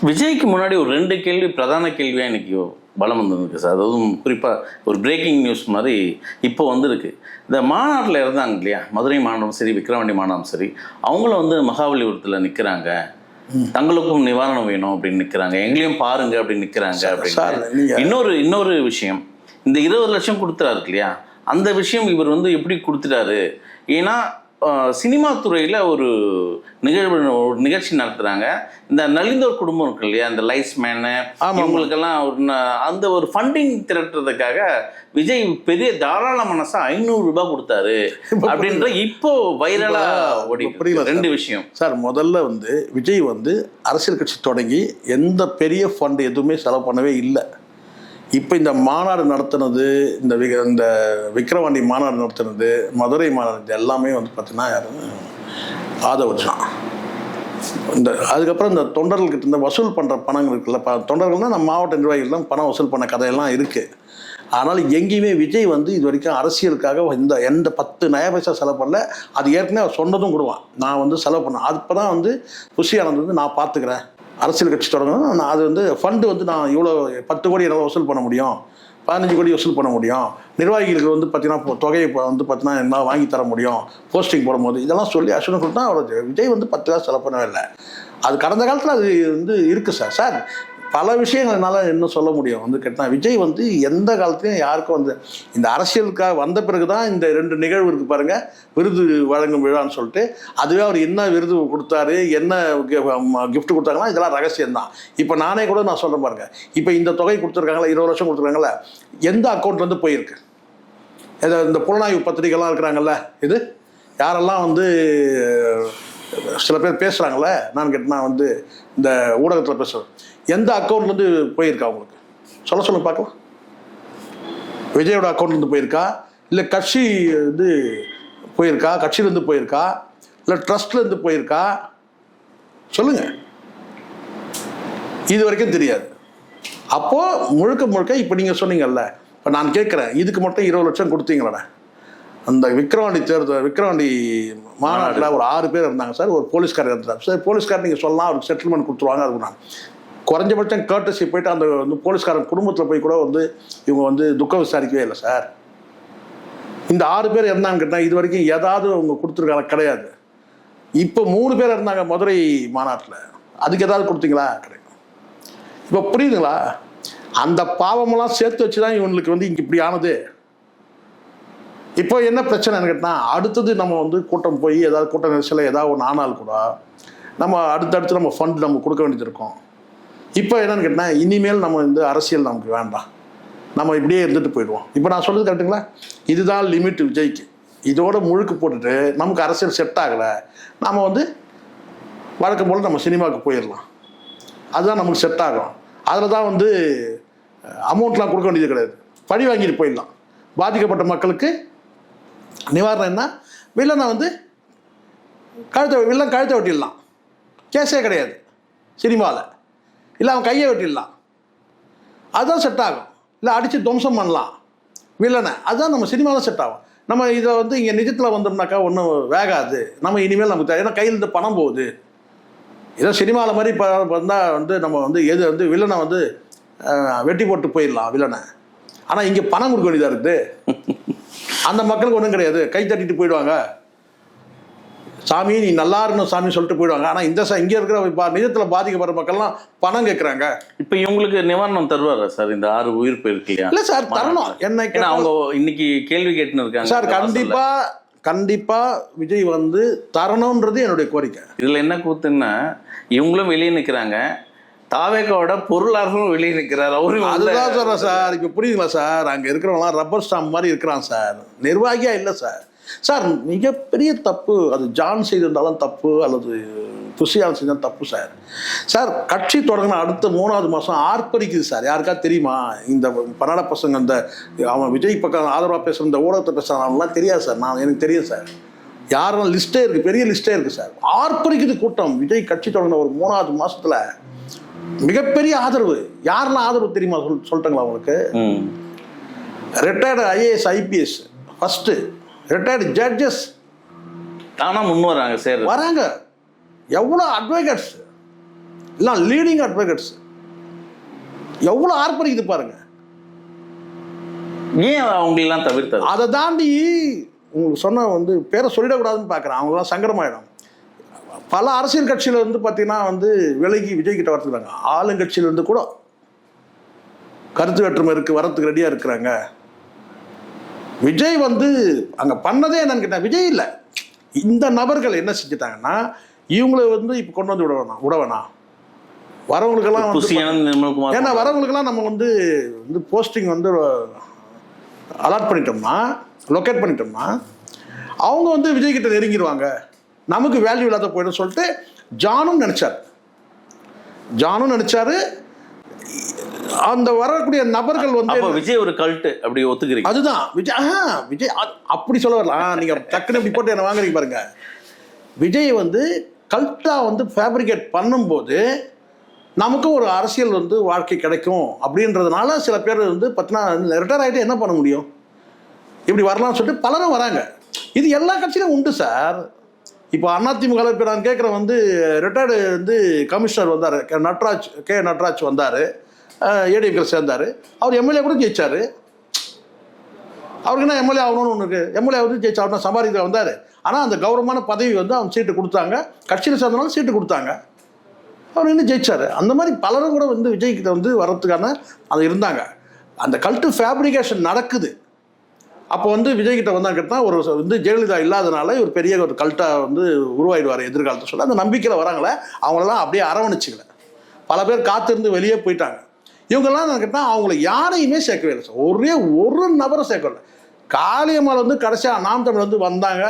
விஜய்க்கு முன்னாடி ஒரு 2 கேள்வி பிரதான கேள்வியாக இன்னைக்கு பலம் வந்துருக்கு சார். அதாவது குறிப்பாக ஒரு பிரேக்கிங் நியூஸ் மாதிரி இப்போ வந்துருக்கு. இந்த மாநாட்டில் இருந்தாங்க இல்லையா, மதுரை மாநாடும் சரி, விக்கிரவாண்டி மாநாடும் சரி, அவங்கள வந்து மகாபலிபுரத்தில் நிற்கிறாங்க, தங்களுக்கும் நிவாரணம் வேணும் அப்படின்னு நிற்கிறாங்க, எங்களையும் பாருங்க அப்படின்னு நிற்கிறாங்க அப்படின்னு. இன்னொரு விஷயம், இந்த 20 லட்சம் கொடுத்துறாரு இல்லையா, அந்த விஷயம் இவர் வந்து எப்படி கொடுத்துட்டாரு? ஏன்னா சினிமா துறையில் ஒரு நிகழ்ச்சி நடத்துகிறாங்க. இந்த நலிந்தோர் குடும்பம் இருக்கு இல்லையா, இந்த லைஸ்மேனு இவங்களுக்கெல்லாம் அந்த ஒரு ஃபண்டிங் திரட்டுறதுக்காக விஜய் பெரிய தாராள மனசா 500 ரூபாய் கொடுத்தாரு அப்படின்ற இப்போ வைரலாக ஓடி. 2 விஷயம் சார். முதல்ல வந்து விஜய் வந்து அரசியல் கட்சி தொடங்கி எந்த பெரிய ஃபண்ட் எதுவுமே செலவு பண்ணவே இல்லை. இப்போ இந்த மாநாடு நடத்துனது, இந்த விக்கிரவாண்டி மாநாடு நடத்துனது, மதுரை மாநாடு எல்லாமே வந்து பார்த்தீங்கன்னா யாரும் ஆதவர்ஜான். அதுக்கப்புறம் இந்த தொண்டர்கள்கிட்ட இந்த வசூல் பண்ணுற பணங்கள் இருக்குல்ல, தொண்டர்கள்னால் நம்ம மாவட்ட நிர்வாகிகள் தான் பணம் வசூல் பண்ண கதையெல்லாம் இருக்குது. ஆனால் எங்கேயுமே விஜய் வந்து இது வரைக்கும் அரசியலுக்காக எந்த 10 நயா பைசா செலவு பண்ணல. அது ஏற்கனவே அவர் சொன்னதும் கொடுவான், நான் வந்து செலவு பண்ணேன். அப்போ தான் வந்து புஷி ஆனந்த் வந்து நான் பார்த்துக்கிறேன், அரசியல் கட்சி தொடங்கணும், நான் அது வந்து ஃபண்டு வந்து நான் இவ்வளோ 10 கோடி என்னால் வசூல் பண்ண முடியும், 15 கோடி வசூல் பண்ண முடியும், நிர்வாகிகளுக்கு வந்து பார்த்தீங்கன்னா தொகையை வந்து பார்த்தீங்கன்னா என்னால் வாங்கி தர முடியும் போஸ்டிங் போடும்போது, இதெல்லாம் சொல்லி அஸ்வின் சொல்லிட்டு அவர் விஜய் வந்து 10 காசு செலவு பண்ணவே இல்லை. அது கடந்த காலத்தில் அது வந்து இருக்குது சார். பல விஷயங்கள் என்னால் இன்னும் சொல்ல முடியும் வந்து கேட்டால் விஜய் வந்து எந்த காலத்துலையும் யாருக்கும் வந்து இந்த அரசியலுக்காக வந்த பிறகு தான் இந்த 2 நிகழ்வு இருக்குது பாருங்கள், விருது வழங்கும் விழான்னு சொல்லிட்டு. அதுவே அவர் என்ன விருது கொடுத்தாரு, என்ன கிஃப்ட் கொடுத்தாங்கன்னா இதெல்லாம் ரகசியம்தான். இப்போ நானே கூட நான் சொல்கிறேன் பாருங்க, இப்போ இந்த தொகை கொடுத்துருக்காங்களா, 20 லட்சம் கொடுத்துருக்காங்களா, எந்த அக்கௌண்ட்லேருந்து போயிருக்கு? இந்த புலனாய்வு பத்திரிகைலாம் இருக்கிறாங்கல்ல, இது யாரெல்லாம் வந்து சில பேர் பேசுகிறாங்களே, நான் கேட்டேன்னா வந்து இந்த ஊடகத்தில் பேசுகிறேன், எந்த அக்கௌண்ட்லேருந்து போயிருக்கா உங்களுக்கு சொல்லுங்க பார்க்கலாம். விஜயோட அக்கௌண்ட்லேருந்து போயிருக்கா, இல்லை கட்சி இது போயிருக்கா, கட்சியிலேருந்து போயிருக்கா, இல்லை ட்ரஸ்ட்லேருந்து போயிருக்கா, சொல்லுங்கள். இது வரைக்கும் தெரியாது. அப்போது முழுக்க இப்போ நீங்கள் சொன்னீங்கல்ல, இப்போ நான் கேட்குறேன், இதுக்கு மட்டும் 20 லட்சம் கொடுத்தீங்களா? அந்த விக்ரவாண்டி மாநாட்டில் ஒரு 6 பேர் இருந்தாங்க சார், ஒரு போலீஸ்காரர் இருந்தார் சார். போலீஸ்காரர் நீங்கள் சொல்லலாம், அவருக்கு செட்டில்மெண்ட் கொடுத்துருவாங்க. அதுக்கு நான் குறைஞ்சபட்சம் கேர்ட்டசி போயிட்டு அந்த வந்து போலீஸ்காரன் குடும்பத்தில் போய் கூட வந்து இவங்க வந்து துக்கம் விசாரிக்கவே இல்லை சார். இந்த 6 பேர் இருந்தான்னு கேட்டால் இது வரைக்கும் ஏதாவது அவங்க கொடுத்துருக்காங்க கிடையாது. இப்போ 3 பேர் இருந்தாங்க மதுரை மாநாட்டில், அதுக்கு ஏதாவது கொடுத்தீங்களா? கிடையாது. இப்போ புரியுதுங்களா? அந்த பாவமெல்லாம் சேர்த்து வச்சு தான் இவங்களுக்கு வந்து இங்கே இப்படி ஆனது. இப்போ என்ன பிரச்சனைன்னு கேட்டால், அடுத்தது நம்ம வந்து கூட்டம் போய் ஏதாவது கூட்ட நெரிசலில் ஏதாவது ஒன்று ஆனால் கூட நம்ம அடுத்தடுத்து நம்ம ஃபண்ட் நம்ம கொடுக்க வேண்டியது இருக்கும். இப்போ என்னன்னு கேட்டால், இனிமேல் நம்ம இந்த அரசியல் நமக்கு வேண்டாம், நம்ம இப்படியே இருந்துட்டு போயிடுவோம். இப்போ நான் சொல்கிறது கரெக்டுங்களா? இதுதான் லிமிட் விஜய்க்கு. இதோட முழுக்க போட்டுட்டு நமக்கு அரசியல் செட் ஆகலை, நம்ம வந்து வழக்கம் போல் நம்ம சினிமாவுக்கு போயிடலாம், அதுதான் நமக்கு செட் ஆகும். அதில் தான் வந்து அமௌண்ட்லாம் கொடுக்க வேண்டியது கிடையாது, பழி வாங்கிட்டு போயிடலாம். பாதிக்கப்பட்ட மக்களுக்கு நிவாரணம் என்ன, வில்லனை வந்து கழுத்தை வெட்டிடலாம், கேஸே கிடையாது சினிமாவில். இல்லை அவன் கையை வெட்டிடலாம், அதுதான் செட் ஆகும். இல்லை அடித்து துவம்சம் பண்ணலாம் வில்லனை, அதுதான் நம்ம சினிமாவில் செட் ஆகும். நம்ம இதை வந்து இங்கே நிஜத்தில் வந்தோம்னாக்கா ஒன்றும் வேகாது. நம்ம இனிமேல் நமக்கு ஏன்னா கையிலேருந்து பணம் போகுது. ஏதோ சினிமாவில் மாதிரி இப்போ வந்தால் வந்து நம்ம வந்து எது வந்து வில்லனை வந்து வெட்டி போட்டு போயிடலாம் வில்லனை. ஆனால் இங்கே பணம் கொடுக்க வேண்டியதாக இருக்குது. அந்த மக்களுக்கு ஒன்றும் கிடையாது, கை தட்டிட்டு போயிடுவாங்க, சாமி நீ நல்லா இருக்கணும் சாமி சொல்லிட்டு போயிடுவாங்க. ஆனால் இங்கே இருக்கிற நிஜத்தில் பாதிக்கப்படுற மக்கள்லாம் பணம் கேட்குறாங்க. இப்போ இவங்களுக்கு நிவாரணம் தருவாரா சார்? இந்த 6 உயிர் போயிருக்கு இல்லையா? இல்லை சார், தரணும். என்ன அவங்க இன்னைக்கு கேள்வி கேட்டுன்னு இருக்காங்க சார். கண்டிப்பாக விஜய் வந்து தரணுன்றது என்னுடைய கோரிக்கை. இதில் என்ன கூத்துன்னா, இவங்களும் வெளியே நிற்கிறாங்க, தாவேக்காவோட பொருளாதாரம் வெளியே நிற்கிறார் அவரும். அதுதான் சொல்கிறேன் சார். இப்போ புரியுதுங்களா சார்? அங்கே இருக்கிறவங்களாம் ரப்பர் ஸ்டாம்ப் மாதிரி இருக்கிறான் சார், நிர்வாகியாக இல்லை சார். சார் மிகப்பெரிய தப்பு அது ஜான் செய்திருந்தாலும் தப்பு, அல்லது புஷியால் செஞ்சாலும் தப்பு சார். சார் கட்சி தொடங்கின அடுத்த 3வது மாதம் ஆர்ப்பரிக்குது சார். யாருக்கா தெரியுமா? இந்த பன்னட பசங்க, இந்த அவன் விஜய் பக்கம் ஆதரவாக பேசுகிற இந்த ஊடகத்தை பேசுகிறாங்கலாம் தெரியாது சார். எனக்கு தெரியும் சார், யாரும் லிஸ்ட்டே இருக்குது, பெரிய லிஸ்ட்டே இருக்குது சார். ஆர்ப்பரிக்குது கூட்டம். விஜய் கட்சி தொடங்கின ஒரு 3வது மாதத்தில் மிகப்பெரிய ஆதரவு. யாரெல்லாம் ஆதரவு தெரியுமா சொல்லிட்டாங்களா உங்களுக்கு? Retired IAS IPS, first retired judges தானா முன் வராங்க சார், வராங்க. எவ்வளோ அட்வொகேட்ஸ், இல்லை லீடிங் அட்வொகேட்ஸ் எவ்வளோ ஆர்ப்பரிக்குது பாருங்க. ஏன் அவங்களெல்லாம் தவிர்த்தாரு? அதை தாண்டி உங்களுக்கு சொன்ன வந்து பேரை சொல்லிடக்கூடாதுன்னு பார்க்குறேன். அவங்களாம் சங்கடமாயிடும். பல அரசியல் கட்சியில் வந்து பார்த்தீங்கன்னா வந்து விலகி விஜய் கிட்ட வரத்துக்கிறாங்க. ஆளுங்கட்சியிலேருந்து கூட கருத்து வேற்றுமை வரத்துக்கு ரெடியாக இருக்கிறாங்க. விஜய் வந்து அங்கே பண்ணதே என்னன்னு கேட்டால், விஜய் இல்லை, இந்த நபர்கள் என்ன செஞ்சுட்டாங்கன்னா, இவங்களை வந்து இப்போ கொண்டு வந்து விட வேணாம் வரவங்களுக்கெல்லாம் வந்து, ஏன்னா வரவங்களுக்கெல்லாம் நம்ம வந்து போஸ்டிங் வந்து அலாட் பண்ணிட்டோம்னா, லொக்கேட் பண்ணிட்டோம்னா, அவங்க வந்து விஜய் கிட்ட நெருங்கிடுவாங்க, நமக்கு வேல்யூ இல்லாத போயிடும் சொல்லிட்டு ஜானும் நினைச்சாரு. அந்த வரக்கூடிய நபர்கள் வந்து விஜய் ஒரு கல்ட் அப்படி ஒத்துக்கிறீங்க? அதுதான் விஜய் அப்படி சொல்ல வரலாம். நீங்க டக்குன்னு இப்படி போட்டு என்ன வாங்குறீங்க பாருங்க. விஜய் வந்து கல்ட்டா வந்து ஃபேப்ரிகேட் பண்ணும்போது நமக்கு ஒரு அரசியல் வந்து வாழ்க்கை கிடைக்கும் அப்படின்றதுனால சில பேர் வந்து பார்த்தீங்கன்னா ரிட்டையர் ஆகிட்டு என்ன பண்ண முடியும், இப்படி வரலாம்னு சொல்லிட்டு பலரும் வராங்க. இது எல்லா கட்சியிலும் உண்டு சார். இப்போ அதிமுக இப்போ நான் கேட்குறேன் வந்து ரிட்டையர்டு வந்து கமிஷனர் வந்தார், நட்ராஜ் வந்தார், ஏடிஎம்கே சேர்ந்தார். அவர் எம்எல்ஏ கூட ஜெயிச்சார். அவருக்கு என்ன எம்எல்ஏ ஆகணும்னு ஒன்று இருக்குது. எம்எல்ஏ வந்து ஜெயிச்சா அவர்னா சம்பாதிக்க வந்தார். ஆனால் அந்த கௌரவமான பதவி வந்து அவங்க சீட்டு கொடுத்தாங்க, கட்சியில் சேர்ந்தனால சீட்டு கொடுத்தாங்க. அவர் இன்னும் ஜெயிச்சார். அந்த மாதிரி பலரும் கூட வந்து விஜய்கிட்ட வந்து வர்றதுக்கான அது இருந்தாங்க. அந்த கல்ட்டு ஃபேப்ரிகேஷன் நடக்குது. அப்போ வந்து விஜய்கிட்ட வந்தாங்க கேட்டால் ஒரு வந்து ஜெயலலிதா இல்லாதனால ஒரு பெரிய ஒரு கல்ட்டாக வந்து உருவாயிடுவார் எதிர்காலத்தை சொல்ல அந்த நம்பிக்கையில் வராங்களே அவங்களெல்லாம் அப்படியே அரவணைச்சிக்கல. பல பேர் காத்திருந்து வெளியே போயிட்டாங்க. இவங்கெல்லாம் நான் கேட்டால் அவங்கள யாரையுமே சேர்க்கவே இல்லை சார். ஒரு நபரை சேர்க்கல. காளியம்மாள் வந்து கடைசியாக நாம் தமிழ் வந்து வந்தாங்க,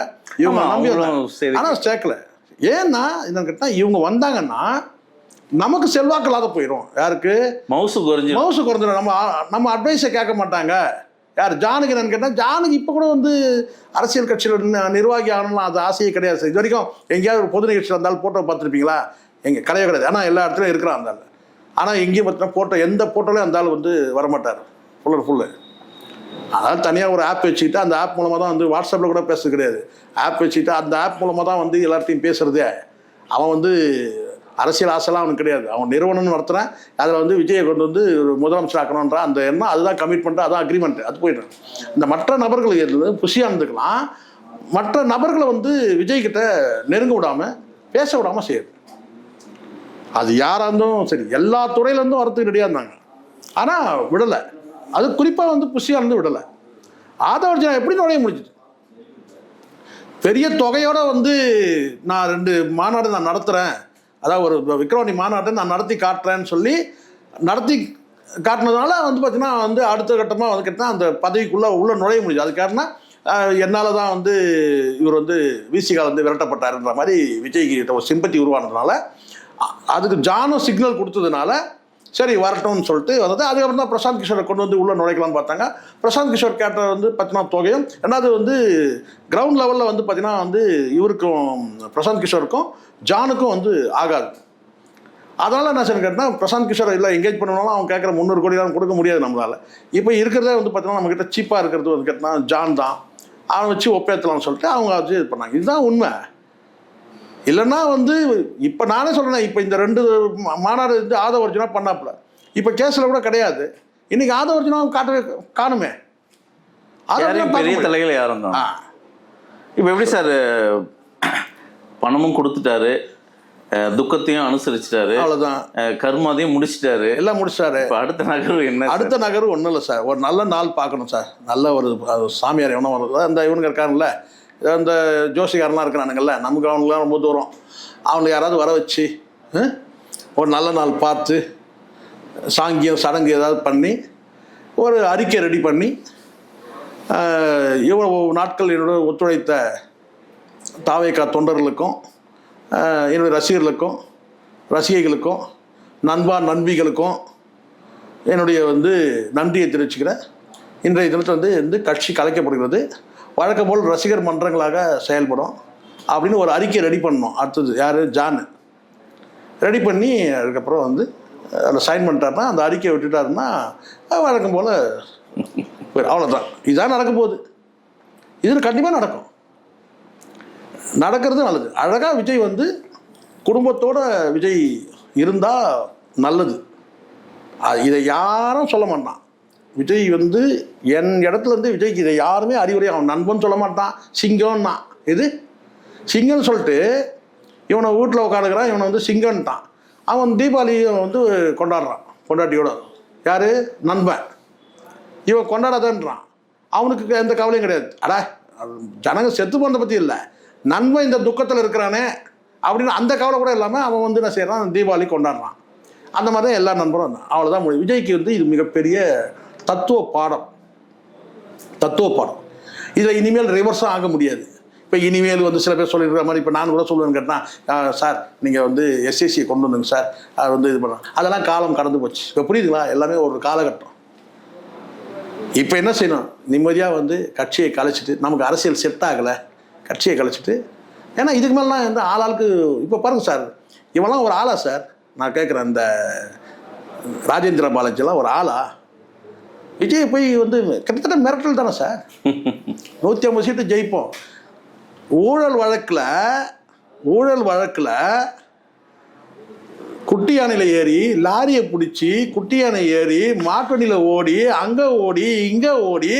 இவங்க நம்பி வந்தாங்க, ஆனால் சேர்க்கல. ஏன்னா என்னன்னு கேட்டால் இவங்க வந்தாங்கன்னா நமக்கு செல்வாக்கு இல்லாத போயிடும். யாருக்கு? மவுசு குறைஞ்சிடும். நம்ம அட்வைஸை கேட்க மாட்டாங்க. யார்? ஜானுக்கு என்னன்னு கேட்டால் ஜானுக்கு இப்போ கூட வந்து அரசியல் கட்சியில் நிர்வாகி ஆகணும்லாம் அது ஆசையே கிடையாது சார். இது வரைக்கும் எங்கேயாவது ஒரு பொது நிகழ்ச்சியில் இருந்தாலும் ஃபோட்டோ பார்த்துருப்பீங்களா? எங்கே கிடையாது. ஆனால் எல்லா இடத்துலையும் இருக்கிறான் இருந்தாலும். ஆனால் எங்கேயும் பார்த்தீங்கன்னா ஃபோட்டோ எந்த ஃபோட்டோலையும் இருந்தாலும் வந்து வரமாட்டார் ஃபுல்லு. அதனால் தனியாக ஒரு ஆப் வச்சுக்கிட்டு அந்த ஆப் மூலமாக தான் வந்து வாட்ஸ்அப்பில் கூட பேசுறது கிடையாது. ஆப் வச்சுக்கிட்டு அந்த ஆப் மூலமாக தான் வந்து எல்லார்ட்டையும் பேசுகிறதே. அவன் வந்து அரசியல் ஆசைலாம் அவனுக்கு கிடையாது. அவன் நிறுவனம்னு நடத்துகிறேன், அதில் வந்து விஜயை கொண்டு வந்து ஒரு முதலமைச்சர் ஆக்கணுன்ற அந்த எண்ணம், அதுதான் கமிட்மெண்ட்டு, அதான் அக்ரிமெண்ட்டு, அது போய்ட்டு. இந்த மற்ற நபர்கள் புஷியானதுக்கெல்லாம் மற்ற நபர்களை வந்து விஜய்கிட்ட நெருங்க விடாமல் பேச விடாமல் செய்யுது. அது யாராக இருந்தும் சரி, எல்லா துறையிலேருந்தும் வரத்துக்கு ரெடியாக இருந்தாங்க, ஆனால் விடலை. அது குறிப்பாக வந்து புஷியானது விடலை. ஆதவர்ஜனா எப்படி நுழைய முடிஞ்சுது? பெரிய தொகையோடு வந்து நான் 2 மாநாடு நான் நடத்துகிறேன், அதாவது ஒரு விக்ரவாணி மாநாட்டை நான் நடத்தி காட்டுறேன்னு சொல்லி நடத்தி காட்டினதுனால வந்து பார்த்தீங்கன்னா வந்து அடுத்த கட்டமாக வந்து கேட்டால் அந்த பதவிக்குள்ளே உள்ள நுழைய முடியுது. அது காரணம் என்னால் தான் வந்து இவர் வந்து விசிகால் வந்து விரட்டப்பட்டாருன்ற மாதிரி விஜய்கிட்ட ஒரு சிம்பத்தி உருவானதுனால அதுக்கு ஜானும் சிக்னல் கொடுத்ததுனால சரி வரட்டும்னு சொல்லிட்டு வந்தது. அதுக்கப்புறம் தான் பிரசாந்த் கிஷோரை கொண்டு வந்து உள்ளே நுழைக்கலாம்னு பார்த்தாங்க. பிரசாந்த் கிஷோர் கேட்ட வந்து பார்த்தீங்கன்னா தொகையும் ரெண்டாவது வந்து கிரவுண்ட் லெவலில் வந்து பார்த்தீங்கன்னா வந்து இவருக்கும் பிரசாந்த் கிஷோருக்கும் ஜானுக்கும் வந்து ஆகாது. அதனால் என்ன சார் கேட்டால் பிரசாந்த் கிஷோரை இல்லை எங்கேஜ் பண்ணணும்னா அவன் கேட்குற 300 கோடிலாம் கொடுக்க முடியாது நம்மளால். இப்போ இருக்கிறதே வந்து பார்த்தீங்கன்னா நம்மக்கிட்ட சீப்பாக இருக்கிறது வந்து கேட்டால் ஜான் தான், அவன் வச்சு ஒப்பேற்றலாம்னு சொல்லிட்டு அவங்க வச்சு இது பண்ணாங்க. இதுதான் உண்மை. இல்லைன்னா வந்து இப்போ நானே சொல்கிறேன், இப்போ இந்த 2 மாநாடு வந்து ஆதவர்ஜனா பண்ணாப்புல இப்போ கேஸில் கூட கிடையாது. இன்னைக்கு ஆதவர்ஜனாவும் காணுமே. பெரிய தலைகள் யாரும் தான். இப்போ எப்படி சார் பணமும் கொடுத்துட்டாரு, துக்கத்தையும் அனுசரிச்சிட்டாரு, அவ்வளோதான், கர்மாதையும் முடிச்சிட்டாரு, எல்லாம் முடிச்சிட்டாரு. இப்போ அடுத்த நகர்வு என்ன? அடுத்த நகர்வு ஒன்றும் இல்லை சார். ஒரு நல்ல நாள் பார்க்கணும் சார். நல்ல ஒரு சாமியார் எவனோ வருது, அந்த இவனுங்க இருக்காருல்ல, இந்த ஜோசிகாரெலாம் இருக்கிறானுங்கள்ல, நமக்கு அவனுக்குலாம் ரொம்ப தூரம், அவனுக்கு யாராவது வர வச்சு ஒரு நல்ல நாள் பார்த்து சாங்கியம் சடங்கு ஏதாவது பண்ணி ஒரு அறிக்கை ரெடி பண்ணி இவ்வளோ நாட்கள் என்னோட ஒத்துழைத்த தாவேகா தொண்டர்களுக்கும் என்னுடைய ரசிகர்களுக்கும் ரசிகைகளுக்கும் நண்பிகளுக்கும் என்னுடைய வந்து நன்றியை தெரிவிச்சுக்கிறேன். இன்றைய தினத்தில் வந்து கட்சி கலைக்கப்படுகிறது, வழக்கம் போல் ரசிகர் மன்றங்களாக செயல்படும் அப்படின்னு ஒரு அறிக்கை ரெடி பண்ணோம். அடுத்தது யார்? ஜானு ரெடி பண்ணி அதுக்கப்புறம் வந்து அதில் சைன் பண்ணிட்டாருன்னா அந்த அறிக்கையை விட்டுட்டாருன்னா வழக்கம் போல் அவ்வளோதான். இதுதான் நடக்க போகுது. இது கண்டிப்பாக நடக்கும். நடக்கிறது நல்லது. அழகாக விஜய் வந்து குடும்பத்தோட விஜய் இருந்தால் நல்லது. இதை யாரும் சொல்ல மாட்டான். விஜய் வந்து என் இடத்துல இருந்து விஜய்க்கு இதை யாருமே அறிவுரை அவன் நண்பன் சொல்ல மாட்டான். சிங்கம்னா இது சிங்கம்னு சொல்லிட்டு இவனை வீட்டில் உட்காந்துக்கிறான், இவனை வந்து சிங்கன்ட்டான். அவன் தீபாவளியை வந்து கொண்டாடுறான் பொண்டாட்டியோட. யார்? நண்பன். இவன் கொண்டாடாதன்றான். அவனுக்கு எந்த கவலையும் கிடையாது. அடா ஜனங்க செத்து போனதை பற்றி இல்லை, நண்பன் இந்த துக்கத்தில் இருக்கிறானே அப்படின்னு அந்த கவலை கூட இல்லாமல் அவன் வந்து என்ன செய்கிறான்? தீபாவளி கொண்டாடுறான். அந்த மாதிரி தான் எல்லா நண்பரும். அவ்வளோதான் முடியும். விஜய்க்கு வந்து இது மிகப்பெரிய தத்துவ பாடம். இதில் இனிமேல் ரிவர்ஸும் ஆக முடியாது. இப்போ இனிமேல் வந்து சில பேர் சொல்லியிருக்கிற மாதிரி இப்போ நான் கூட சொல்லுவேன்னு கேட்டால், சார் நீங்கள் வந்து எஸ்எஸ்சியை கொண்டு வந்துங்க சார், அது வந்து இது பண்ணலாம், அதெல்லாம் காலம் கடந்து போச்சு. இப்போ புரியுதுங்களா? எல்லாமே ஒரு காலகட்டம். இப்போ என்ன செய்யணும்? நிம்மதியாக வந்து கட்சியை கலைச்சிட்டு, நமக்கு அரசியல் செட் ஆகலை, கட்சியை கலைச்சிட்டு, ஏன்னா இதுக்கு மேலாம் வந்து ஆளாளுக்கு இப்போ பாருங்கள் சார், இவெல்லாம் ஒரு ஆளா சார்? நான் கேட்குறேன், இந்த ராஜேந்திர பாலாஜிலாம் ஒரு ஆளா? விஜய் போய் வந்து கிட்டத்தட்ட மிரட்டல் தானே சார். 150 சீட்டு ஜெயிப்போம். ஊழல் வழக்கில் குட்டி யானையில் ஏறி லாரியை பிடிச்சி குட்டி யானை ஏறி மாட்டுவண்டியில் ஓடி அங்கே ஓடி இங்கே ஓடி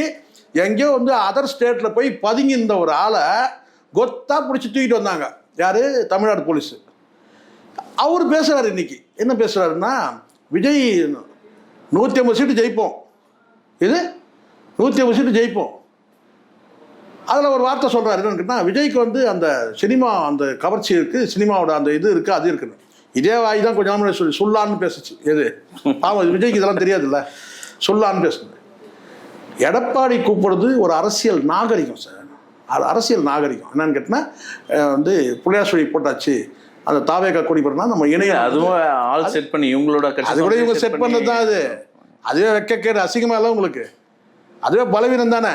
எங்கேயோ வந்து அதர் ஸ்டேட்டில் போய் பதுங்கி இருந்த ஒரு ஆளை கொத்தாக பிடிச்சி தூக்கிட்டு வந்தாங்க. யார்? தமிழ்நாடு போலீஸு. அவர் பேசுகிறாரு இன்னைக்கு என்ன பேசுகிறாருன்னா, விஜய் 150 சீட்டு ஜெயிப்போம், இது 150 சீட்டு ஜெயிப்போம். அதில் ஒரு வார்த்தை சொல்கிறாரு என்னன்னு கேட்டால், விஜய்க்கு வந்து அந்த சினிமா அந்த கவர்ச்சி இருக்குது, சினிமாவோட அந்த இது இருக்குது, அது இருக்குன்னு. இதே வாய் தான் கொஞ்ச நாள் முன்னாடி சொல்லி சொல்லான்னு பேசுச்சு. எது பாவம் விஜய்க்கு இதெல்லாம் தெரியாதுல்ல, சொல்லான்னு பேசுது. எடப்பாடி கூப்பிடுறது ஒரு அரசியல் நாகரிகம் சார், அது அரசியல் நாகரிகம். என்னன்னு கேட்டால் வந்து புள்ளியாசுழி போட்டாச்சு, அந்த தாவேகா கொடி போட்டா நம்ம இணைய அதுவும் ஆள் செட் பண்ணி இவங்களோட அது கூட இவங்க செட் பண்ணது தான். அதுவே வெக்கக்கேடு அசிங்கமா இல்லை உங்களுக்கு, அதுவே பலவீனம் தானே.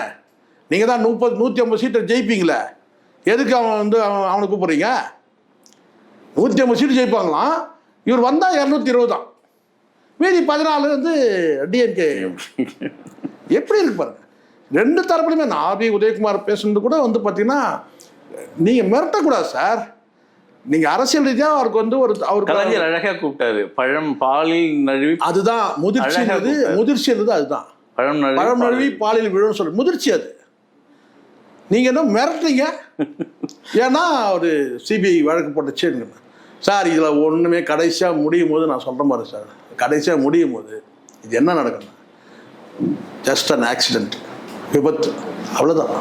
நீங்கள் தான் 150 சீட்டை ஜெயிப்பீங்களே, எதுக்கு அவன் வந்து அவனை கூப்பிட்றீங்க? 150 சீட்டு ஜெயிப்பாங்களாம், இவர் வந்தால் 220 தான், மீதி 14 வந்து டிஎம்கே. எப்படி இருக்கு பாருங்க. ரெண்டு தரப்புலையுமே ஆர்பி உதயகுமார் பேசுனது கூட வந்து பார்த்தீங்கன்னா, நீங்கள் மிரட்டக்கூடாது சார். நீங்கள் அரசியல் ரீதியாக அவருக்கு வந்து ஒரு அவர் கலைஞர் அழகாக கூப்பிட்டாரு, பழம் பாலில் நழுவி. அதுதான் முதிர்ச்சி இருந்தது. அதுதான் பழம் நழுவி பாலில் விழுன்னு சொல்லி முதிர்ச்சி. அது நீங்கள் என்ன மிரட்டுறீங்க? ஏன்னா ஒரு சிபிஐ வழக்கு போட்டுச்சு சார். இதில் ஒன்றுமே கடைசியாக முடியும் போது நான் சொல்கிற மாதிரி சார், கடைசியாக முடியும் போது இது என்ன நடக்குன்னா, ஜஸ்ட் அன் ஆக்சிடென்ட், விபத்து, அவ்வளோதான்.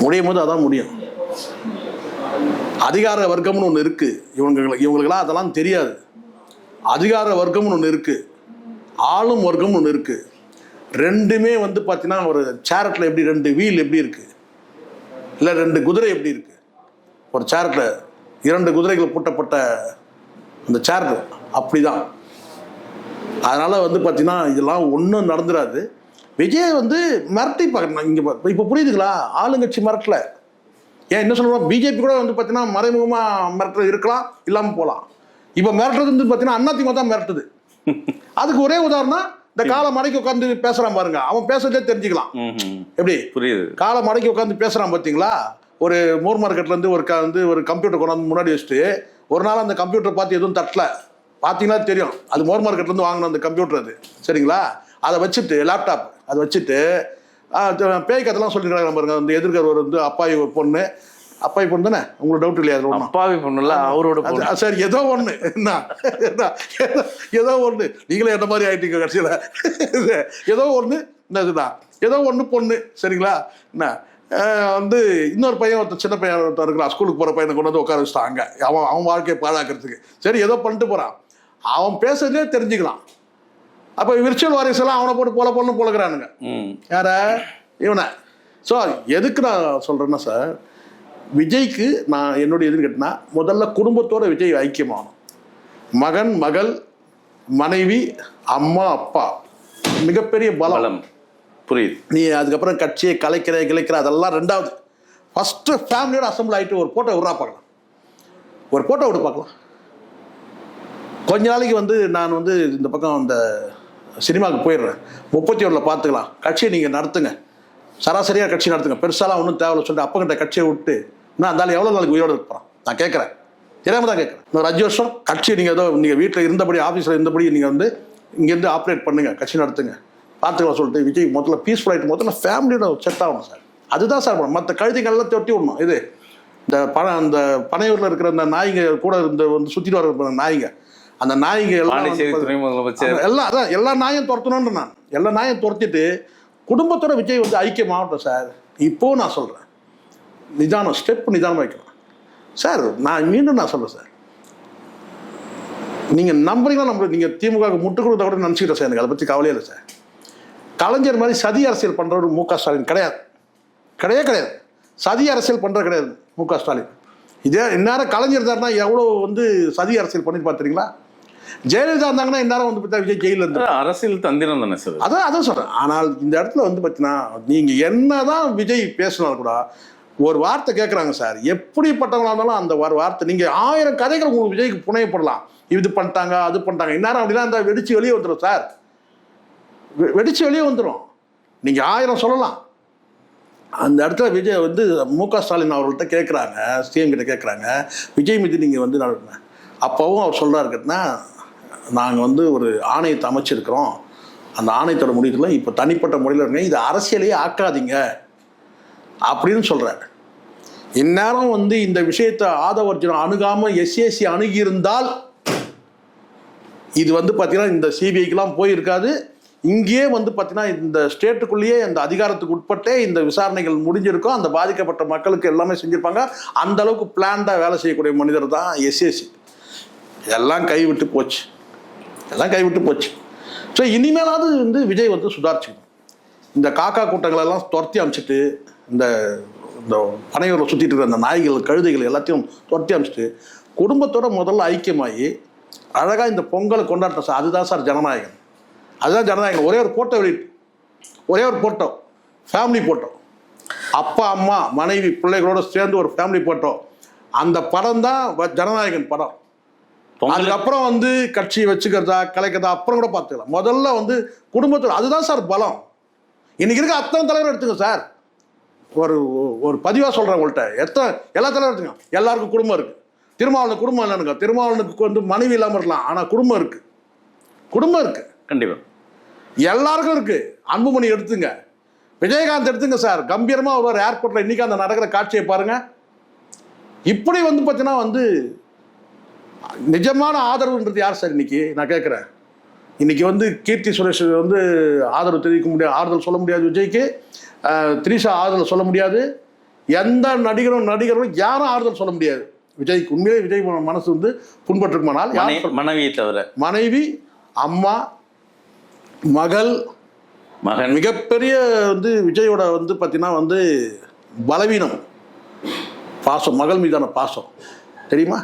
முடியும் போது அதான் முடியும். அதிகார வர்க்கம்னு ஒன்று இருக்குது, இவங்களுக்கெல்லாம் அதெல்லாம் தெரியாது. அதிகார வர்க்கம்னு ஒன்று இருக்குது, ஆளும் வர்க்கம்னு ஒன்று இருக்குது. ரெண்டுமே வந்து பார்த்தீங்கன்னா ஒரு சேரட்டில் எப்படி 2 வீல் எப்படி இருக்குது, இல்லை 2 குதிரை எப்படி இருக்குது. ஒரு சேரட்டில் 2 குதிரைகள் பூட்டப்பட்ட அந்த சேரட் அப்படி தான். அதனால் வந்து பார்த்தீங்கன்னா இதெல்லாம் ஒன்றும் நடந்துடாது. விஜய் வந்து மிரட்டி பார்க்கணும். இங்கே இப்போ புரியுதுங்களா? ஆளுங்கட்சி மிரட்டல. ஏன் என்ன சொல்கிறோம், பிஜேபி கூட வந்து பார்த்தீங்கன்னா மறைமுகமாக மிரட்டுறது இருக்கலாம், இல்லாமல் போகலாம். இப்போ மிரட்டுறது வந்து பார்த்தீங்கன்னா அதிமுக தான் மிரட்டுது. அதுக்கு ஒரே உதாரணம், இந்த காலை மடக்கி உட்காந்து பேசுகிறான் பாருங்க, அவன் பேசுறதே தெரிஞ்சுக்கலாம். எப்படி புரியுது? காலை மடக்கி உட்காந்து பேசுகிறான் பார்த்தீங்களா? ஒரு மூர் மார்க்கெட்லேருந்து ஒரு கம்ப்யூட்டர் கொண்டாந்து முன்னாடி வச்சுட்டு, ஒரு நாள் அந்த கம்ப்யூட்டர் பார்த்து எதுவும் தட்டல, பார்த்தீங்கன்னா தெரியும் அது மோர் மார்க்கெட்லேருந்து வாங்கின அந்த கம்ப்யூட்டர் அது, சரிங்களா? அதை வச்சுட்டு லேப்டாப் அதை வச்சுட்டு பேய் கதெல்லாம் சொல்லிடுறாங்க பாருங்க. அந்த எதிர்க்கிற ஒரு வந்து அப்பாவி பொண்ணு தானே, உங்களுக்கு டவுட் இல்லையா? அது அப்பாவி பொண்ணுல அவரோட சரி, ஏதோ ஒன்று என்ன ஏதோ ஒன்று, நீங்களே என்ன மாதிரி ஆயிட்டீங்க கடைசியில். ஏதோ ஒன்று இதுதான், ஏதோ ஒன்று பொண்ணு, சரிங்களா? என்ன வந்து இன்னொரு பையன் ஒருத்தர், சின்ன பையன் ஒருத்தர் இருக்கிறான், ஸ்கூலுக்கு போகிற பையனை கொண்டு வந்து உட்கார வச்சுட்டாங்க. அவன் வாழ்க்கையை பாழாக்கிறதுக்கு. சரி, ஏதோ பண்ணிட்டு போகிறான், அவன் பேசுறதுலேயே தெரிஞ்சுக்கலாம். அப்போ விர்ச்சுவல் வாரியர்ஸ் எல்லாம் அவனை போட்டு பொண்ணு பொழக்கிறானுங்க. யார? இவனை. ஸோ எதுக்கு நான் சொல்கிறேன்னா சார், விஜய்க்கு நான் என்னுடைய எதுன்னு கேட்டேன்னா, முதல்ல குடும்பத்தோட விஜய் ஐக்கியமாகணும். மகன், மகள், மனைவி, அம்மா, அப்பா, மிகப்பெரிய பலம். புரியுது. நீ அதுக்கப்புறம் கட்சியை கிளைக்கிற அதெல்லாம் ரெண்டாவது. ஃபஸ்ட்டு ஃபேமிலியோட அசம்பிள் ஆகிட்டு ஒரு ஃபோட்டோ விட்றா பார்க்கலாம், ஒரு ஃபோட்டோ விட்டு பார்க்கலாம். கொஞ்ச நாளைக்கு வந்து நான் வந்து இந்த பக்கம் அந்த சினிமாவுக்கு போயிடுறேன், 31 பார்த்துக்கலாம், கட்சியை நீங்கள் நடத்துங்க, சராசரியாக கட்சி நடத்துங்க, பெருசாலாம் ஒன்றும் தேவையில்ல சொல்லிட்டு அப்பங்கிட்ட கட்சியை விட்டு நான் இருந்தாலும் எவ்வளோ நாளைக்கு உயிரோடு இருப்பேன் நான் கேட்குறேன். தெரியாமல் தான் கேட்குறேன். இன்னொரு 5 வருஷம் கட்சியை நீங்கள் ஏதோ நீங்கள் வீட்டில் இருந்தபடி ஆஃபீஸில் இருந்தபடி நீங்கள் வந்து இங்கேருந்து ஆப்ரேட் பண்ணுங்கள், கட்சி நடத்துங்க, பார்த்துக்கலாம் சொல்லிட்டு விஜய் முதல்ல பீஸ்ஃபுல் முதல்ல ஃபேமிலியோட செட் ஆகணும் சார். அதுதான் சார் பண்ணணும். மற்ற கழுதிகள்லாம் தொட்டி விடணும். இது இந்த அந்த பனையூரில் இருக்கிற அந்த நாய்ங்க கூட இந்த வந்து சுற்றிட்டு வர நாய்ங்க, அந்த நாய்ங்க எல்லாம் அதான் எல்லா நாயும் துரத்தணுன்ற நான் எல்லா நாயும் துரத்திட்டு குடும்பத்தோட விஜய் வந்து ஐக்கியமாகட்டும் சார். இப்போது நான் சொல்கிறேன், நிதானம், ஸ்டெப் நிதானம் வைக்கணும் சார். நான் மீண்டும் நான் சொல்கிறேன் சார், நீங்கள் நம்புறீங்களா நீங்கள் திமுக முட்டு கொடுத்தா கூட நினச்சிக்கிட்டேன் சார். எனக்கு அதை பற்றி கவலையே இல்லை சார். கலைஞர் மாதிரி சதி அரசியல் பண்ணுறவர் மு.க. ஸ்டாலின் கிடையாது. சதி அரசியல் பண்ணுறது கிடையாது மு.க. ஸ்டாலின். இதே இந்நேரம் கலைஞர் தாருன்னா எவ்வளோ வந்து சதி அரசியல் பண்ணி பார்த்துறீங்களா? ஜெயலலிதா இருந்தாங்கன்னா இந்நேரம் வந்து பார்த்தா விஜய் ஜெயிலில் இருந்தார். அரசியல் தந்திரம் தானே சார். அதான் சொல்கிறேன். ஆனால் இந்த இடத்துல வந்து பார்த்தீங்கன்னா நீங்கள் என்ன தான் விஜய் பேசினாலும் கூட ஒரு வார்த்தை கேட்குறாங்க சார். எப்படிப்பட்டவங்களாக இருந்தாலும் அந்த ஒரு வார்த்தை, நீங்கள் 1000 கதைகள் உங்களுக்கு விஜய்க்கு புனையப்படலாம். இது பண்ணிட்டாங்க, அது பண்ணிட்டாங்க, இந்நேரம் அப்படிலாம் இருந்தால் வெடிச்சு வெளியே வந்துடும் சார். வெடிச்சு வெளியே வந்துடும். நீங்கள் 1000 சொல்லலாம். அந்த இடத்துல விஜய் வந்து மு.க. ஸ்டாலின் அவர்கள்ட்ட கேட்குறாங்க, சிஎம் கிட்ட கேட்குறாங்க, விஜய் மீது நீங்கள் வந்து நடக்குங்க. அப்போவும் அவர் சொல்கிறாரு கேட்டினா, நாங்கள் வந்து ஒரு ஆணையத்தை அமைச்சிருக்கிறோம், அந்த ஆணையத்தோட முடிவுல இப்போ தனிப்பட்ட முறையில் இருக்குங்க, இது அரசியலையே ஆக்காதீங்க அப்படின்னு சொல்கிறார். இந்நேரம் வந்து இந்த விஷயத்தை ஆதவர்ஜுனா அணுகாமல் எஸ்ஏசி அணுகியிருந்தால் இது வந்து பார்த்தீங்கன்னா இந்த சிபிஐக்கெலாம் போயிருக்காது. இங்கேயே வந்து பார்த்தீங்கன்னா இந்த ஸ்டேட்டுக்குள்ளேயே இந்த அதிகாரத்துக்கு உட்பட்டே இந்த விசாரணைகள் முடிஞ்சிருக்கும். அந்த பாதிக்கப்பட்ட மக்களுக்கு எல்லாமே செஞ்சுருப்பாங்க. அந்த அளவுக்கு பிளான்டாக வேலை செய்யக்கூடிய மனிதர் தான் எஸ்ஏசி. எல்லாம் கைவிட்டு போச்சு, எல்லாம் கைவிட்டு போச்சு. ஸோ இனிமேலாவது வந்து விஜய் வந்து சுதாரிச்சுக்கணும். இந்த காக்கா கூட்டங்களெல்லாம் துரத்தி அமைச்சிட்டு இந்த இந்த பனையூரில் சுற்றிட்டு இருக்கிற அந்த நாய்கள் கழுதைகள் எல்லாத்தையும் துரத்தி அமைச்சிட்டு குடும்பத்தோட முதல்ல ஐக்கியமாகி அழகாக இந்த பொங்கலை கொண்டாட்டம் சார். அதுதான் சார் ஜனநாயகம், அதுதான் ஜனநாயகம். ஒரே ஒரு போட்டோ வெளியிட்டு, ஒரே ஒரு போட்டோ, ஃபேமிலி போட்டோ, அப்பா அம்மா மனைவி பிள்ளைகளோட சேர்ந்து ஒரு ஃபேமிலி போட்டோ. அந்த படம் தான் ஜனநாயகன் படம். அதுக்கப்புறம் வந்து கட்சி வச்சுக்கிறதா கலைக்கிறதா அப்புறம் கூட பார்த்துக்கலாம். முதல்ல வந்து குடும்பத்தோட, அதுதான் சார் பலம். இன்னைக்கு இருக்க அத்தனை தலைவர் எடுத்துங்க சார். ஒரு ஒரு பதிவாக சொல்கிறேன் உங்கள்கிட்ட, எல்லா தலைவர் எடுத்துங்க. எல்லாருக்கும் குடும்பம் இருக்குது. திருமாவளவன் குடும்பம் இல்லைனுங்க. திருமாவளவனுக்கு வந்து மனைவி இல்லாமல் இருக்கலாம், ஆனால் குடும்பம் இருக்குது, குடும்பம் இருக்குது கண்டிப்பாக எல்லாருக்கும் இருக்குது. அன்புமணி எடுத்துங்க, விஜயகாந்த் எடுத்துங்க சார். கம்பீரமாக ஒரு ஏர்போர்ட்டில் இன்றைக்கி அந்த நடக்கிற காட்சியை பாருங்கள். இப்படி வந்து பார்த்தீங்கன்னா வந்து நிஜமான ஆதரவுன்றது யார் சார் இன்னைக்கு நான் கேட்குறேன். இன்னைக்கு வந்து கீர்த்தி சுரேஷ் வந்து ஆதரவு தெரிவிக்க முடியாது, ஆறுதல் சொல்ல முடியாது விஜய்க்கு. திரிஷா ஆறுதல் சொல்ல முடியாது. எந்த நடிகரும் யாரும் ஆறுதல் சொல்ல முடியாது விஜய்க்கு. உண்மையிலே விஜய் மனசு வந்து புண்பட்டிருக்குமானால் மனைவியை தவிர, மனைவி, அம்மா, மகள், மகன், மிகப்பெரிய வந்து விஜயோட வந்து பார்த்தீங்கன்னா வந்து பலவீனம் பாசம், மகள் மீதான பாசம் தெரியுமா.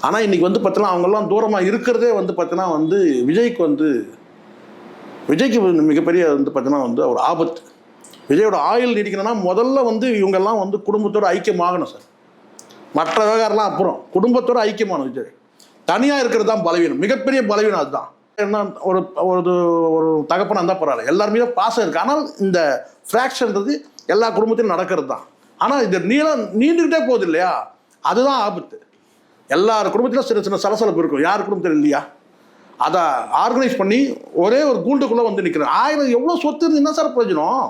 ஆனால் இன்றைக்கி வந்து பார்த்தீங்கன்னா அவங்கெல்லாம் தூரமாக இருக்கிறதே வந்து பார்த்தீங்கன்னா வந்து விஜய்க்கு மிகப்பெரிய வந்து பார்த்தீங்கன்னா வந்து ஒரு ஆபத்து. விஜயோட ஆயுள் நீடிக்கணும்னா முதல்ல வந்து இவங்கெல்லாம் வந்து குடும்பத்தோடு ஐக்கியமாகணும் சார். மற்ற விவகாரம்லாம் அப்புறம், குடும்பத்தோடு ஐக்கியமாகணும். விஜய் தனியாக இருக்கிறது தான் பலவீனம், மிகப்பெரிய பலவீனம் அதுதான். என்ன ஒரு ஒரு தகப்பனாக இருந்தால் பரவாயில்ல, எல்லாருமே பாசம் இருக்குது. ஆனால் இந்த ஃப்ராக்ஷன்றது எல்லா குடும்பத்திலும் நடக்கிறது தான். ஆனால் இது நீண்டுக்கிட்டே போகுது இல்லையா, அதுதான் ஆபத்து. எல்லார் குடும்பத்திலும் சின்ன சின்ன சலசலப்பு இருக்கும், யார் குடும்பத்தில் இல்லையா. அதை ஆர்கனைஸ் பண்ணி ஒரே ஒரு கூண்டுக்குள்ளே வந்து நிற்கிறேன். 1000 எவ்வளோ சொத்து இருந்து என்ன சார் பிரயோஜனம்.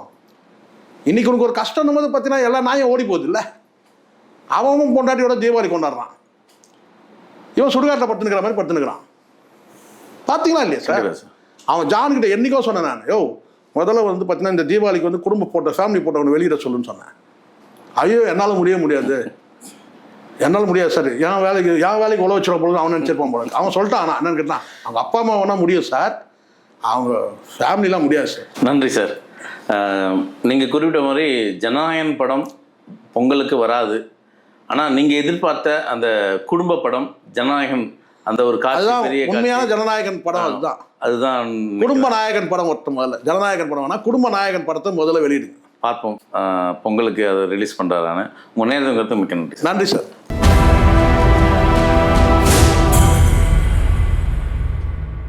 இன்றைக்கி உனக்கு ஒரு கஷ்டம் போது பார்த்தீங்கன்னா எல்லா நாயும் ஓடி போகுது இல்லை. அவனும் பொண்டாட்டியோட தீபாவளி கொண்டாடுறான், இவன் சுடுகாட்டில் படுத்துனுக்கிற மாதிரி படுத்துனுக்கிறான். பார்த்தீங்களா இல்லையா சார். அவன் ஜான்கிட்ட என்றைக்கோ சொன்னேன் நான், முதல்ல வந்து பார்த்தீங்கன்னா இந்த தீபாவளிக்கு வந்து குடும்ப போட்டோ, ஃபேமிலி போட்டோ ஒன்று வெளியிட சொல்லுன்னு சொன்னேன். ஐயோ என்னால் முடியாது, என்னால் முடியாது சார், என் வேலைக்கு உழவு வச்சுருவ பொழுது அவன் நினச்சிருப்பான் போல. அவன் சொல்லிட்டான். ஆனால் என்னன்னு கேட்டான், அவங்க அப்பா அம்மா வேணா முடியும் சார், அவங்க ஃபேமிலிலாம் முடியாது சார். நன்றி சார். நீங்கள் குறிப்பிட்ட மாதிரி ஜனநாயகன் படம் பொங்கலுக்கு வராது. ஆனால் நீங்கள் எதிர்பார்த்த அந்த குடும்ப படம் ஜனநாயகன், அந்த ஒரு காட்சி, உண்மையான ஜனநாயகன் படம் அதுதான். குடும்ப நாயகன் படம் மட்டும் முதல்ல, ஜனநாயகன் படம் வேணா, குடும்ப நாயகன் படத்தை முதல்ல வெளியிடுங்க, பார்ப்போம். பொங்கலுக்கு அதை ரிலீஸ் பண்ணுறாரான்னு. முன்னேறதுங்கிறது மிக்க நன்றி. நன்றி சார்.